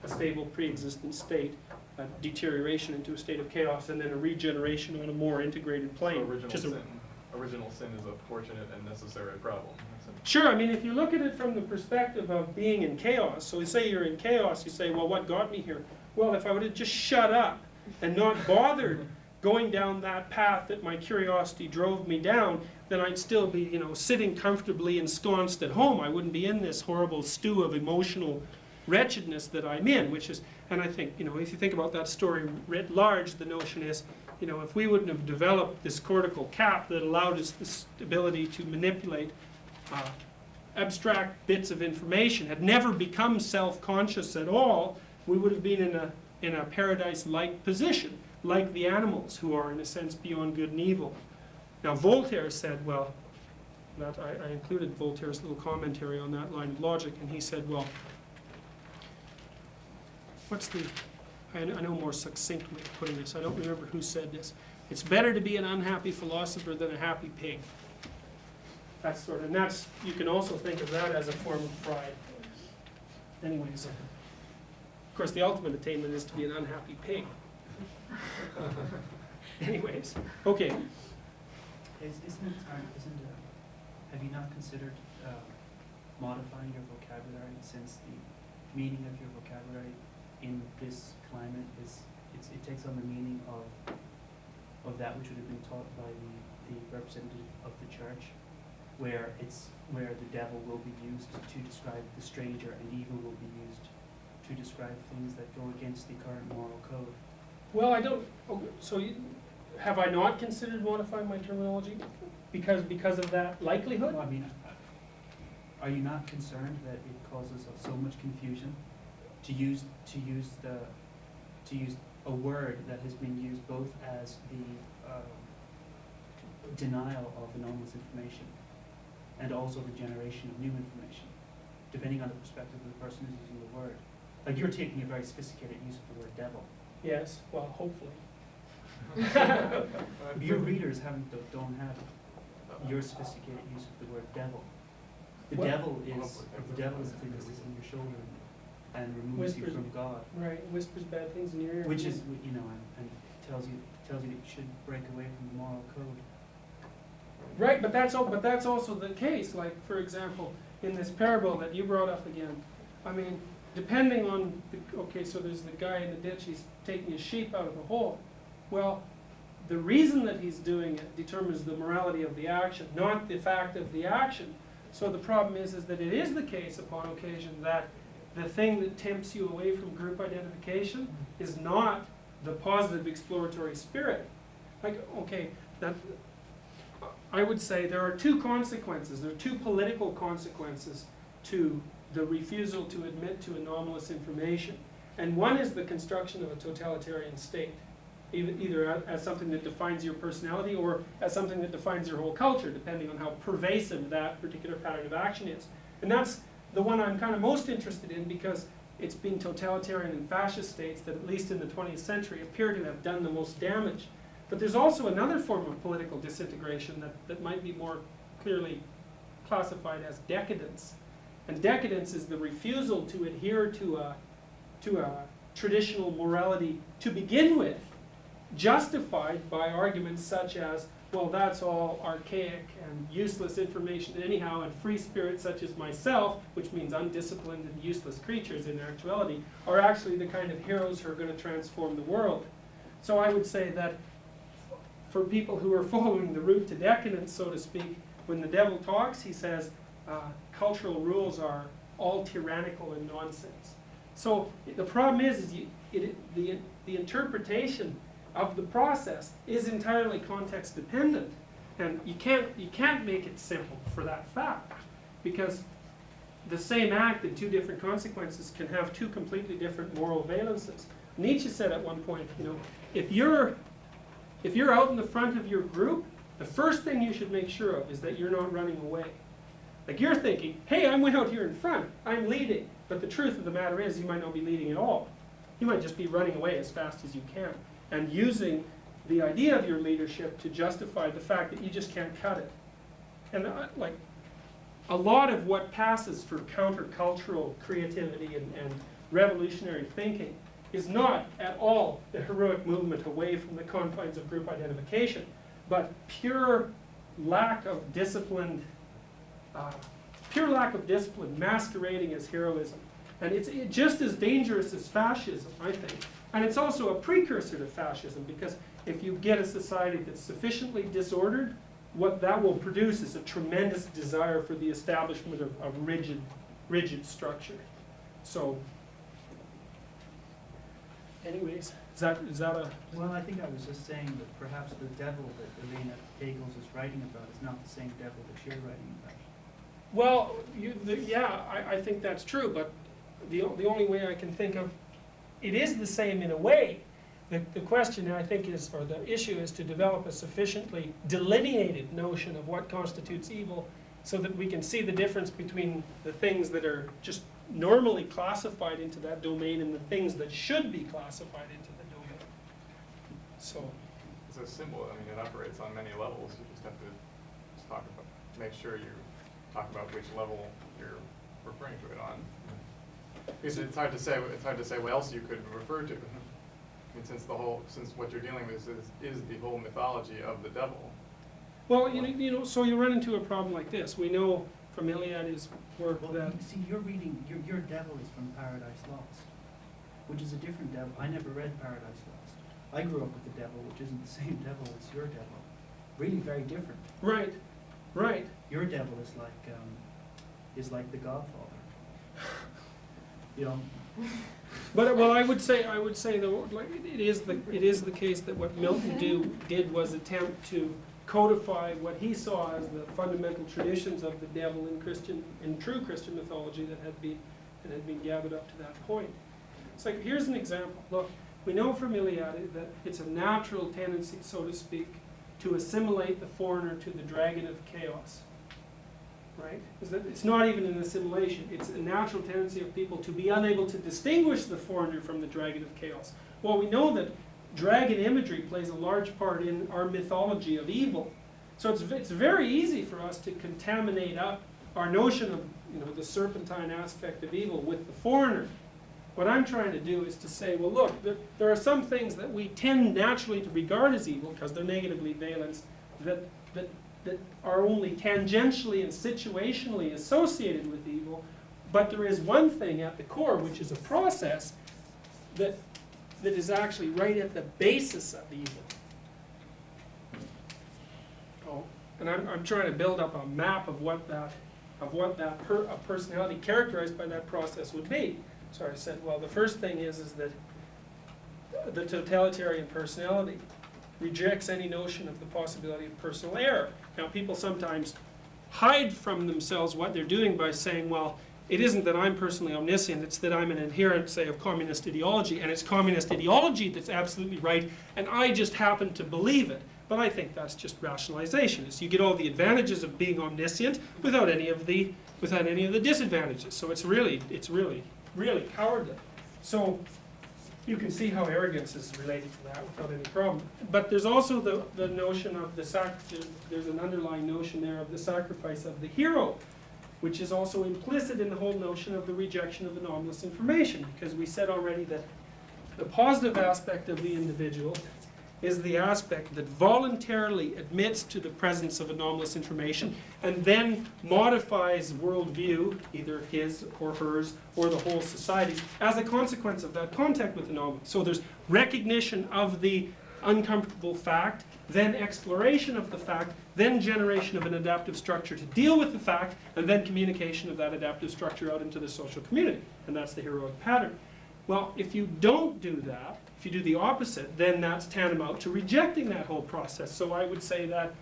a stable pre-existent state, a deterioration into a state of chaos, and then a regeneration on a more integrated plane. So original sin is a fortunate and necessary problem. Sure, I mean, if you look at it from the perspective of being in chaos, so we say you're in chaos, you say, well, what got me here? Well, if I would have just shut up and not bothered going down that path that my curiosity drove me down, then I'd still be, sitting comfortably ensconced at home. I wouldn't be in this horrible stew of emotional wretchedness that I'm in, which is, and I think, if you think about that story writ large, the notion is, if we wouldn't have developed this cortical cap that allowed us this ability to manipulate abstract bits of information, had never become self-conscious at all, we would have been in a paradise-like position, like the animals who are, in a sense, beyond good and evil. Now, Voltaire said, well, that I included Voltaire's little commentary on that line of logic, and he said, well, I know more succinct way of putting this. I don't remember who said this. It's better to be an unhappy philosopher than a happy pig. You can also think of that as a form of pride. Anyways, of course, the ultimate attainment is to be an unhappy pig. Anyways, okay. Have you not considered modifying your vocabulary, since the meaning of your vocabulary in this climate it takes on the meaning of that which would have been taught by the representative of the church, where the devil will be used to describe the stranger and evil will be used to describe things that go against the current moral code. Well, I don't. Okay, so have I not considered modifying my terminology because of that likelihood? Well, I mean, are you not concerned that it causes so much confusion to use a word that has been used both as the denial of anomalous information and also the generation of new information, depending on the perspective of the person who's using the word? Like, you're taking a very sophisticated use of the word devil. Yes. Well, hopefully. Your readers don't have your sophisticated use of the word devil. The devil is the thing that sits on your shoulder and removes you from God. Right, whispers bad things in your ear. Which is, and tells you that you should break away from the moral code. Right, but that's also the case. Like, for example, in this parable that you brought up again, I mean, depending on so there's the guy in the ditch. He's taking his sheep out of the hole. Well, the reason that he's doing it determines the morality of the action, not the fact of the action. So the problem is that it is the case upon occasion that the thing that tempts you away from group identification is not the positive exploratory spirit. Like, I would say there are two consequences. There are two political consequences to the refusal to admit to anomalous information. And one is the construction of a totalitarian state either as something that defines your personality or as something that defines your whole culture, depending on how pervasive that particular pattern of action is. And that's the one I'm kind of most interested in, because it's been totalitarian and fascist states that, at least in the 20th century, appear to have done the most damage. But there's also another form of political disintegration that might be more clearly classified as decadence. And decadence is the refusal to adhere to a traditional morality to begin with, justified by arguments such as, well, that's all archaic and useless information anyhow, and free spirits such as myself, which means undisciplined and useless creatures in actuality, are actually the kind of heroes who are going to transform the world. So I would say that for people who are following the route to decadence, so to speak, when the devil talks, he says cultural rules are all tyrannical and nonsense. So the problem is the interpretation of the process is entirely context dependent, and you can't make it simple for that fact, because the same act in two different consequences can have two completely different moral valences. Nietzsche said at one point, if you're out in the front of your group, the first thing you should make sure of is that you're not running away. Like, you're thinking, hey, I'm way out here in front, I'm leading, but the truth of the matter is you might not be leading at all. You might just be running away as fast as you can, and using the idea of your leadership to justify the fact that you just can't cut it. And like, a lot of what passes for countercultural creativity and revolutionary thinking is not at all the heroic movement away from the confines of group identification, but pure lack of discipline masquerading as heroism. And it's just as dangerous as fascism, I think. And it's also a precursor to fascism, because if you get a society that's sufficiently disordered, what that will produce is a tremendous desire for the establishment of rigid structure. So, anyways, is that a... Well, I think I was just saying that perhaps the devil that Elena Pagels is writing about is not the same devil that you're writing about. Well, I think that's true, but the only way I can think of, it is the same in a way. The question, I think, is, or the issue is, to develop a sufficiently delineated notion of what constitutes evil, so that we can see the difference between the things that are just normally classified into that domain and the things that should be classified into the domain. So it's a symbol. I mean, it operates on many levels. You just have to make sure you talk about which level you're referring to it on. Because it's hard to say what else you could refer to. I mean, since what you're dealing with is the whole mythology of the devil. Well, so you run into a problem like this. We know from Iliad's work Well, that... see, you're reading, your devil is from Paradise Lost, which is a different devil. I never read Paradise Lost. I grew up with the devil, which isn't the same devil as your devil. Really very different. Right, right. Your devil is like the Godfather. But well, I would say though, like, it is the case that what Milton did was attempt to codify what he saw as the fundamental traditions of the devil in true Christian mythology that had been gathered up to that point. It's like, here's an example. Look, we know from Iliad that it's a natural tendency, so to speak, to assimilate the foreigner to the dragon of chaos. Right? It's not even an assimilation. It's a natural tendency of people to be unable to distinguish the foreigner from the dragon of chaos. Well, we know that dragon imagery plays a large part in our mythology of evil. So it's very easy for us to contaminate up our notion of the serpentine aspect of evil with the foreigner. What I'm trying to do is to say, well, look, there are some things that we tend naturally to regard as evil because they're negatively valenced, that are only tangentially and situationally associated with evil, but there is one thing at the core, which is a process that is actually right at the basis of evil. Oh, and I'm trying to build up a map of what a personality characterized by that process would be. So I said, well, the first thing is that the totalitarian personality rejects any notion of the possibility of personal error. Now, people sometimes hide from themselves what they're doing by saying, well, it isn't that I'm personally omniscient, it's that I'm an adherent, say, of communist ideology, and it's communist ideology that's absolutely right, and I just happen to believe it. But I think that's just rationalization. Is you get all the advantages of being omniscient without any of the disadvantages. So it's really cowardly. So you can see how arrogance is related to that without any problem. But there's also the notion of there's an underlying notion there of the sacrifice of the hero, which is also implicit in the whole notion of the rejection of anomalous information, because we said already that the positive aspect of the individual is the aspect that voluntarily admits to the presence of anomalous information and then modifies worldview, either his or hers or the whole society, as a consequence of that contact with anomaly. So there's recognition of the uncomfortable fact, then exploration of the fact, then generation of an adaptive structure to deal with the fact, and then communication of that adaptive structure out into the social community. And that's the heroic pattern. Well, if you don't do that, if you do the opposite, then that's tantamount to rejecting that whole process. So I would say that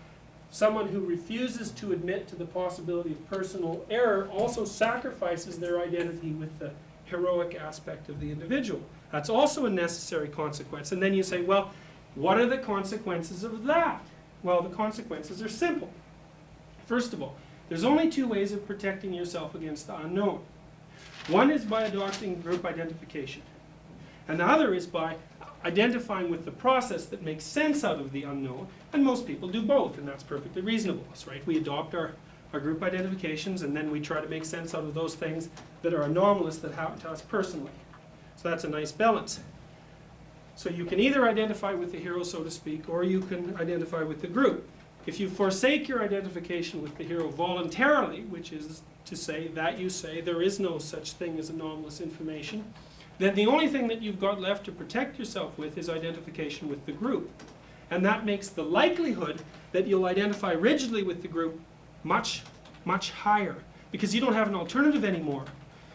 someone who refuses to admit to the possibility of personal error also sacrifices their identity with the heroic aspect of the individual. That's also a necessary consequence. And then you say, well, what are the consequences of that? Well, the consequences are simple. First of all, there's only two ways of protecting yourself against the unknown. One is by adopting group identification. And the other is by identifying with the process that makes sense out of the unknown. And most people do both, and that's perfectly reasonable, right? We adopt our group identifications, and then we try to make sense out of those things that are anomalous that happen to us personally. So that's a nice balance. So you can either identify with the hero, so to speak, or you can identify with the group. If you forsake your identification with the hero voluntarily, which is to say that you say there is no such thing as anomalous information, then the only thing that you've got left to protect yourself with is identification with the group. And that makes the likelihood that you'll identify rigidly with the group much, much higher, because you don't have an alternative anymore.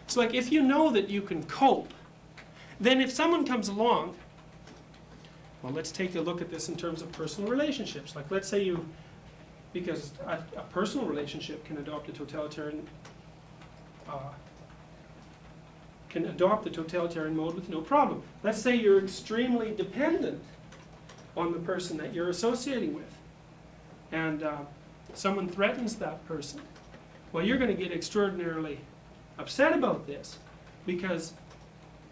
It's like if you know that you can cope, then if someone comes along, well, let's take a look at this in terms of personal relationships. Like let's say you, because a personal relationship can adopt a totalitarian mode with no problem. Let's say you're extremely dependent on the person that you're associating with, and someone threatens that person. Well, you're going to get extraordinarily upset about this because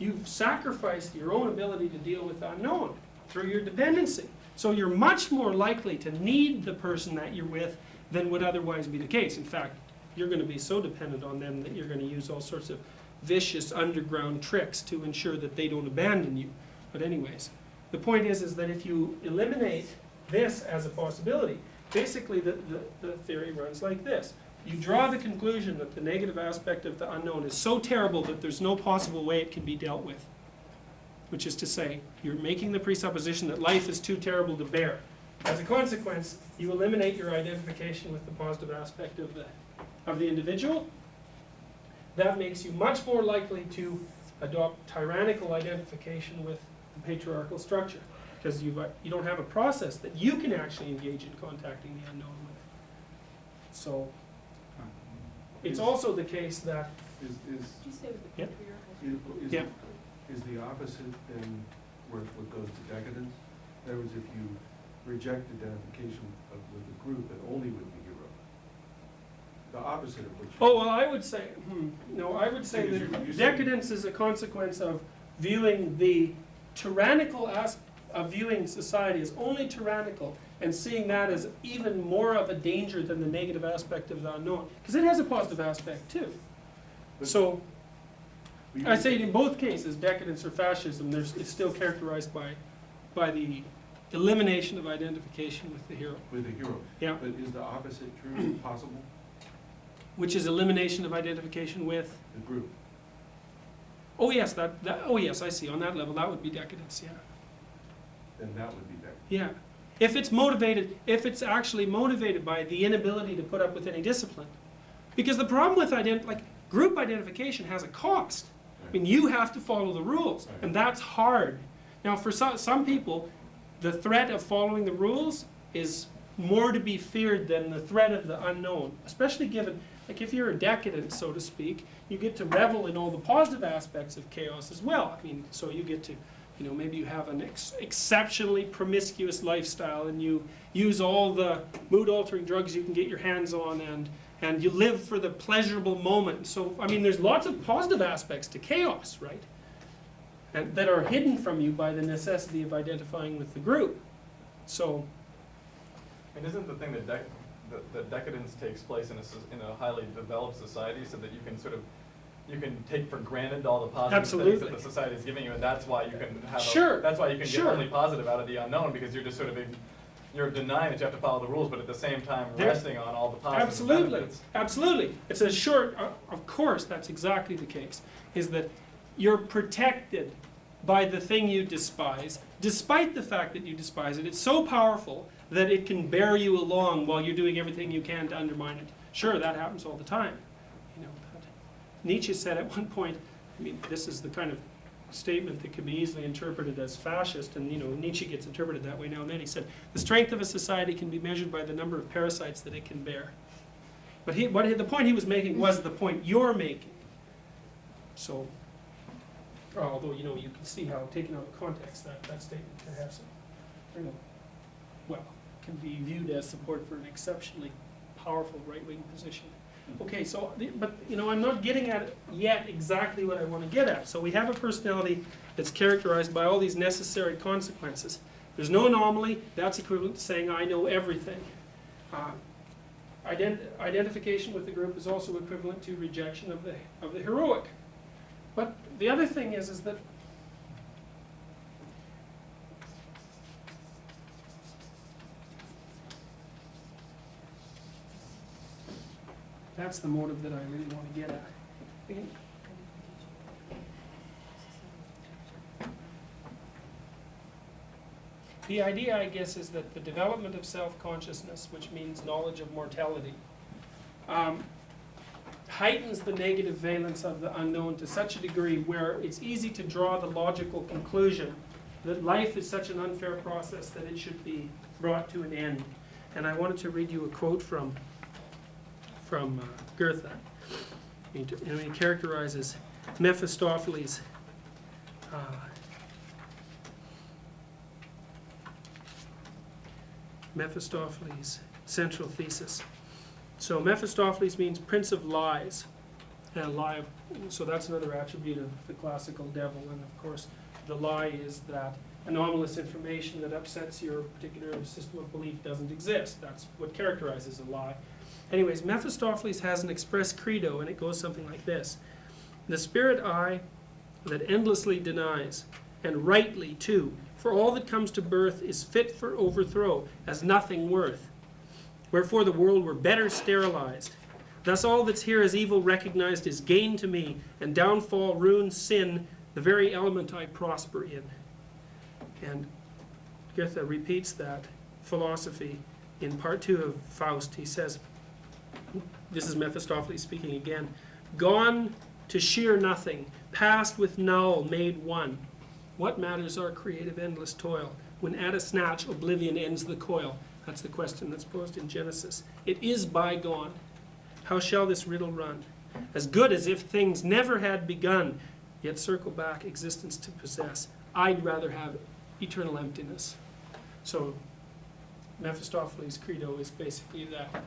you've sacrificed your own ability to deal with the unknown through your dependency. So you're much more likely to need the person that you're with than would otherwise be the case. In fact, you're going to be so dependent on them that you're going to use all sorts of vicious underground tricks to ensure that they don't abandon you. But anyways, the point is that if you eliminate this as a possibility, basically the theory runs like this. You draw the conclusion that the negative aspect of the unknown is so terrible that there's no possible way it can be dealt with. Which is to say, you're making the presupposition that life is too terrible to bear. As a consequence, you eliminate your identification with the positive aspect of the individual. That makes you much more likely to adopt tyrannical identification with the patriarchal structure, because you don't have a process that you can actually engage in contacting the unknown with. So it's also the case that Did you say with the Yeah. patriarchal? Yeah. Is the opposite then what goes to decadence? In other words, if you reject identification with the group and only with the hero, the opposite of what you... Oh, well, I would say, I would say Because that you said- decadence is a consequence of viewing the tyrannical of viewing society as only tyrannical and seeing that as even more of a danger than the negative aspect of the unknown. Because it has a positive aspect too. But- So, but you- I say in both cases, decadence or fascism, it's still characterized by the elimination of identification with the hero. With the hero. Yeah. But is the opposite true possible? Which is elimination of identification with. The group. Oh yes, oh yes, I see. On that level, that would be decadence. Yeah. Then that would be decadence. Yeah. If it's actually motivated by the inability to put up with any discipline. Because the problem with group identification has a cost. I mean, you have to follow the rules, and that's hard. Now, for some people, the threat of following the rules is more to be feared than the threat of the unknown, especially given Like if you're a decadent, so to speak, you get to revel in all the positive aspects of chaos as well. I mean, so you get to, you know, maybe you have an exceptionally promiscuous lifestyle and you use all the mood-altering drugs you can get your hands on, and you live for the pleasurable moment. So, I mean, there's lots of positive aspects to chaos, right? And that are hidden from you by the necessity of identifying with the group. So, And isn't the thing that that decadence takes place in a highly developed society, so that you can sort of, you can take for granted all the positive things Absolutely. that the society is giving you, and that's why you can have Sure, that's why you can sure. get only positive out of the unknown, because you're just sort of you're denying that you have to follow the rules, but at the same time There- resting on all the positive absolutely, benefits. absolutely. It's a short, of course, that's exactly the case, is that you're protected by the thing you despise, despite the fact that you despise it. It's so powerful that it can bear you along while you're doing everything you can to undermine it. Sure, that happens all the time. You know, but Nietzsche said at one point, I mean, this is the kind of statement that can be easily interpreted as fascist, and you know, Nietzsche gets interpreted that way now and then. He said, the strength of a society can be measured by the number of parasites that it can bear. But the point he was making was the point you're making. So, although, you know, you can see how, taken out of context, that statement can have some, you know, well, can be viewed as support for an exceptionally powerful right-wing position. Okay, so, but, you know, I'm not getting at it yet exactly what I want to get at. So we have a personality that's characterized by all these necessary consequences. There's no anomaly. That's equivalent to saying I know everything. Identification with the group is also equivalent to rejection of the heroic. But the other thing is that that's the motive that I really want to get at. The idea, I guess, is that the development of self-consciousness, which means knowledge of mortality, heightens the negative valence of the unknown to such a degree where it's easy to draw the logical conclusion that life is such an unfair process that it should be brought to an end. And I wanted to read you a quote from Goethe. He characterizes Mephistopheles' central thesis. So Mephistopheles means prince of lies. So that's another attribute of the classical devil. And of course, the lie is that anomalous information that upsets your particular system of belief doesn't exist. That's what characterizes a lie. Anyways, Mephistopheles has an express credo, and it goes something like this. The spirit I that endlessly denies, and rightly too, for all that comes to birth is fit for overthrow, as nothing worth. Wherefore the world were better sterilized. Thus all that's here as evil recognized is gain to me, and downfall, ruin, sin, the very element I prosper in. And Goethe repeats that philosophy in part 2 of Faust. He says, this is Mephistopheles speaking again, gone to sheer nothing, past with null, made one. What matters our creative endless toil, when at a snatch oblivion ends the coil? That's the question that's posed in Genesis. It is bygone. How shall this riddle run? As good as if things never had begun, yet circle back existence to possess. I'd rather have eternal emptiness. So Mephistopheles' credo is basically that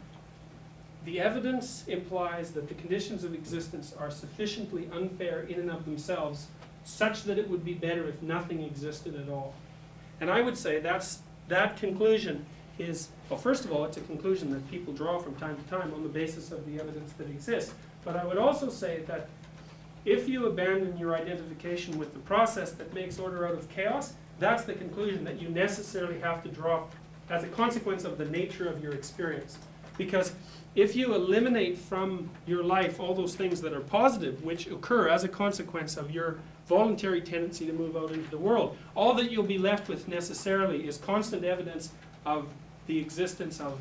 the evidence implies that the conditions of existence are sufficiently unfair in and of themselves, such that it would be better if nothing existed at all. And I would say that conclusion is, well, first of all, it's a conclusion that people draw from time to time on the basis of the evidence that exists. But I would also say that if you abandon your identification with the process that makes order out of chaos, that's the conclusion that you necessarily have to draw as a consequence of the nature of your experience. Because if you eliminate from your life all those things that are positive, which occur as a consequence of your voluntary tendency to move out into the world, all that you'll be left with necessarily is constant evidence of the existence of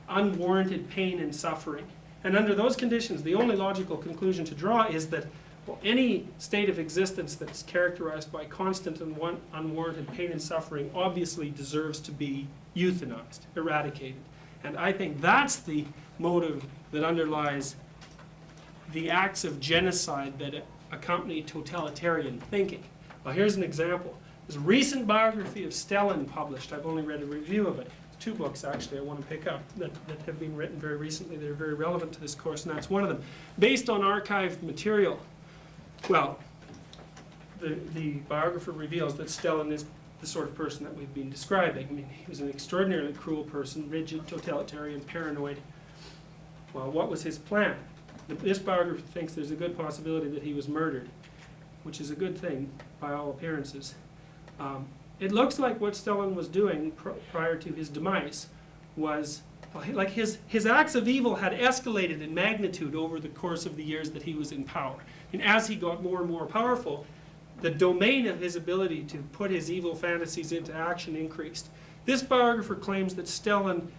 unwarranted pain and suffering. And under those conditions, the only logical conclusion to draw is that, well, any state of existence that's characterized by constant and unwarranted pain and suffering obviously deserves to be euthanized, eradicated. And I think that's the motive that underlies the acts of genocide that accompany totalitarian thinking. Well, here's an example. There's a recent biography of Stalin published. I've only read a review of it. 2 books, actually, I want to pick up that have been written very recently that are very relevant to this course, and that's one of them. Based on archived material, well, the biographer reveals that Stalin is the sort of person that we've been describing. I mean, he was an extraordinarily cruel person, rigid, totalitarian, paranoid. Well, what was his plan? This biographer thinks there's a good possibility that he was murdered, which is a good thing by all appearances. It looks like what Stalin was doing prior to his demise was, like his acts of evil had escalated in magnitude over the course of the years that he was in power. And as he got more and more powerful, the domain of his ability to put his evil fantasies into action increased. This biographer claims that Stalin,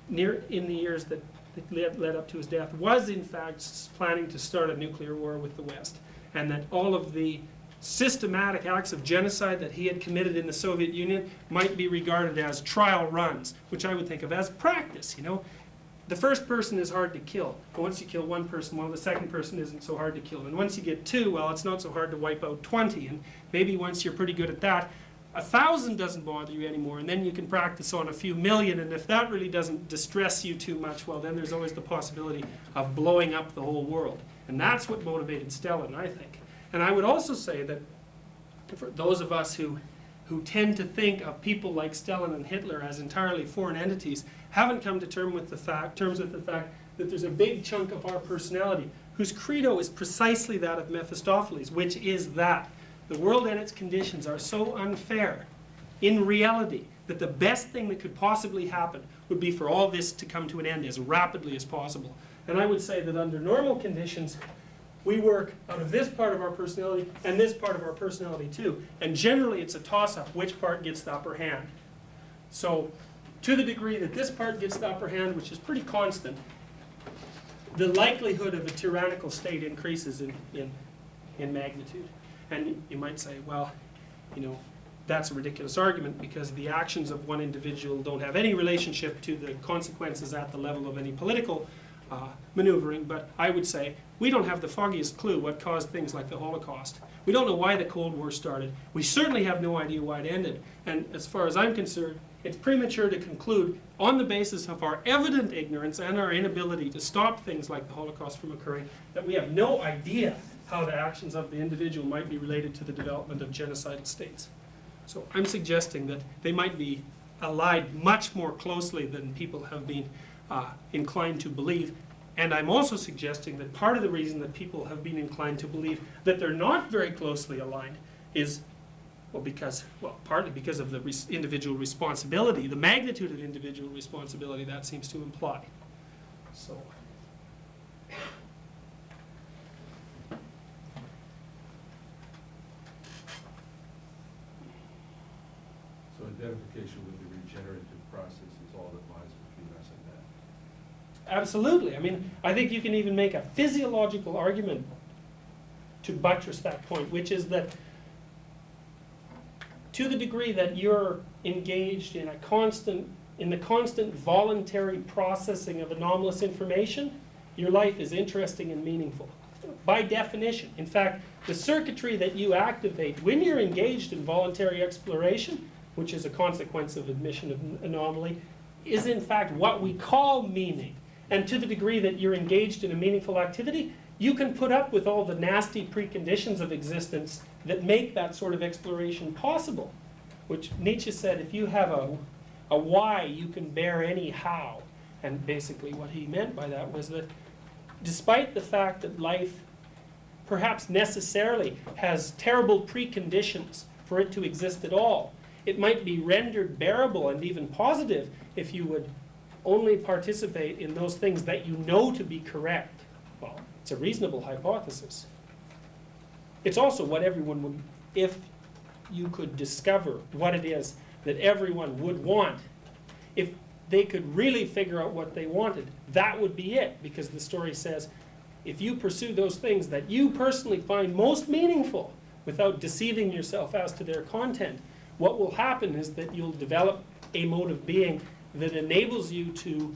in the years that led up to his death, was in fact planning to start a nuclear war with the West, and that all of the systematic acts of genocide that he had committed in the Soviet Union might be regarded as trial runs, which I would think of as practice. You know, the first person is hard to kill, but once you kill one person, well, the second person isn't so hard to kill, and once you get 2, well, it's not so hard to wipe out 20, and maybe once you're pretty good at that, 1,000 doesn't bother you anymore, and then you can practice on a few million, and if that really doesn't distress you too much, well, then there's always the possibility of blowing up the whole world, and that's what motivated Stalin, I think. And I would also say that for those of us who tend to think of people like Stalin and Hitler as entirely foreign entities haven't come to terms with the fact that there's a big chunk of our personality whose credo is precisely that of Mephistopheles, which is that the world and its conditions are so unfair in reality that the best thing that could possibly happen would be for all this to come to an end as rapidly as possible. And I would say that under normal conditions, we work out of this part of our personality and this part of our personality too. And generally it's a toss-up which part gets the upper hand. So to the degree that this part gets the upper hand, which is pretty constant, the likelihood of a tyrannical state increases in magnitude. And you might say, well, you know, that's a ridiculous argument because the actions of one individual don't have any relationship to the consequences at the level of any political maneuvering, but I would say we don't have the foggiest clue what caused things like the Holocaust. We don't know why the Cold War started. We certainly have no idea why it ended. And as far as I'm concerned, it's premature to conclude on the basis of our evident ignorance and our inability to stop things like the Holocaust from occurring that we have no idea how the actions of the individual might be related to the development of genocidal states. So I'm suggesting that they might be allied much more closely than people have been inclined to believe. And I'm also suggesting that part of the reason that people have been inclined to believe that they're not very closely aligned is, partly because of the individual responsibility, the magnitude of individual responsibility that seems to imply. So. So identification with the regenerative process is all that lies between us and that. Absolutely. I mean, I think you can even make a physiological argument to buttress that point, which is that to the degree that you're engaged in the constant voluntary processing of anomalous information, your life is interesting and meaningful. By definition. In fact, the circuitry that you activate when you're engaged in voluntary exploration, which is a consequence of admission of anomaly, is in fact what we call meaning. And to the degree that you're engaged in a meaningful activity, you can put up with all the nasty preconditions of existence that make that sort of exploration possible. Which Nietzsche said, if you have a why, you can bear any how. And basically what he meant by that was that despite the fact that life perhaps necessarily has terrible preconditions for it to exist at all, it might be rendered bearable and even positive if you would only participate in those things that you know to be correct. Well, it's a reasonable hypothesis. It's also what everyone would, if you could discover what it is that everyone would want, if they could really figure out what they wanted, that would be it. Because the story says, if you pursue those things that you personally find most meaningful without deceiving yourself as to their content, what will happen is that you'll develop a mode of being that enables you to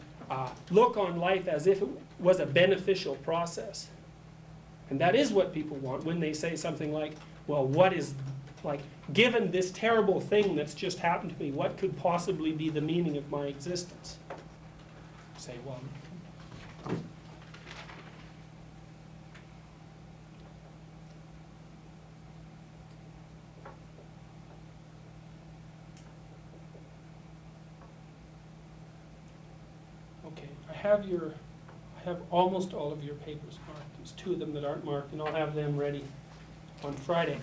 look on life as if it was a beneficial process. And that is what people want when they say something like, well, what is, like, given this terrible thing that's just happened to me, what could possibly be the meaning of my existence? Say, well, okay, I have almost all of your papers marked. There's 2 of them that aren't marked, and I'll have them ready on Friday.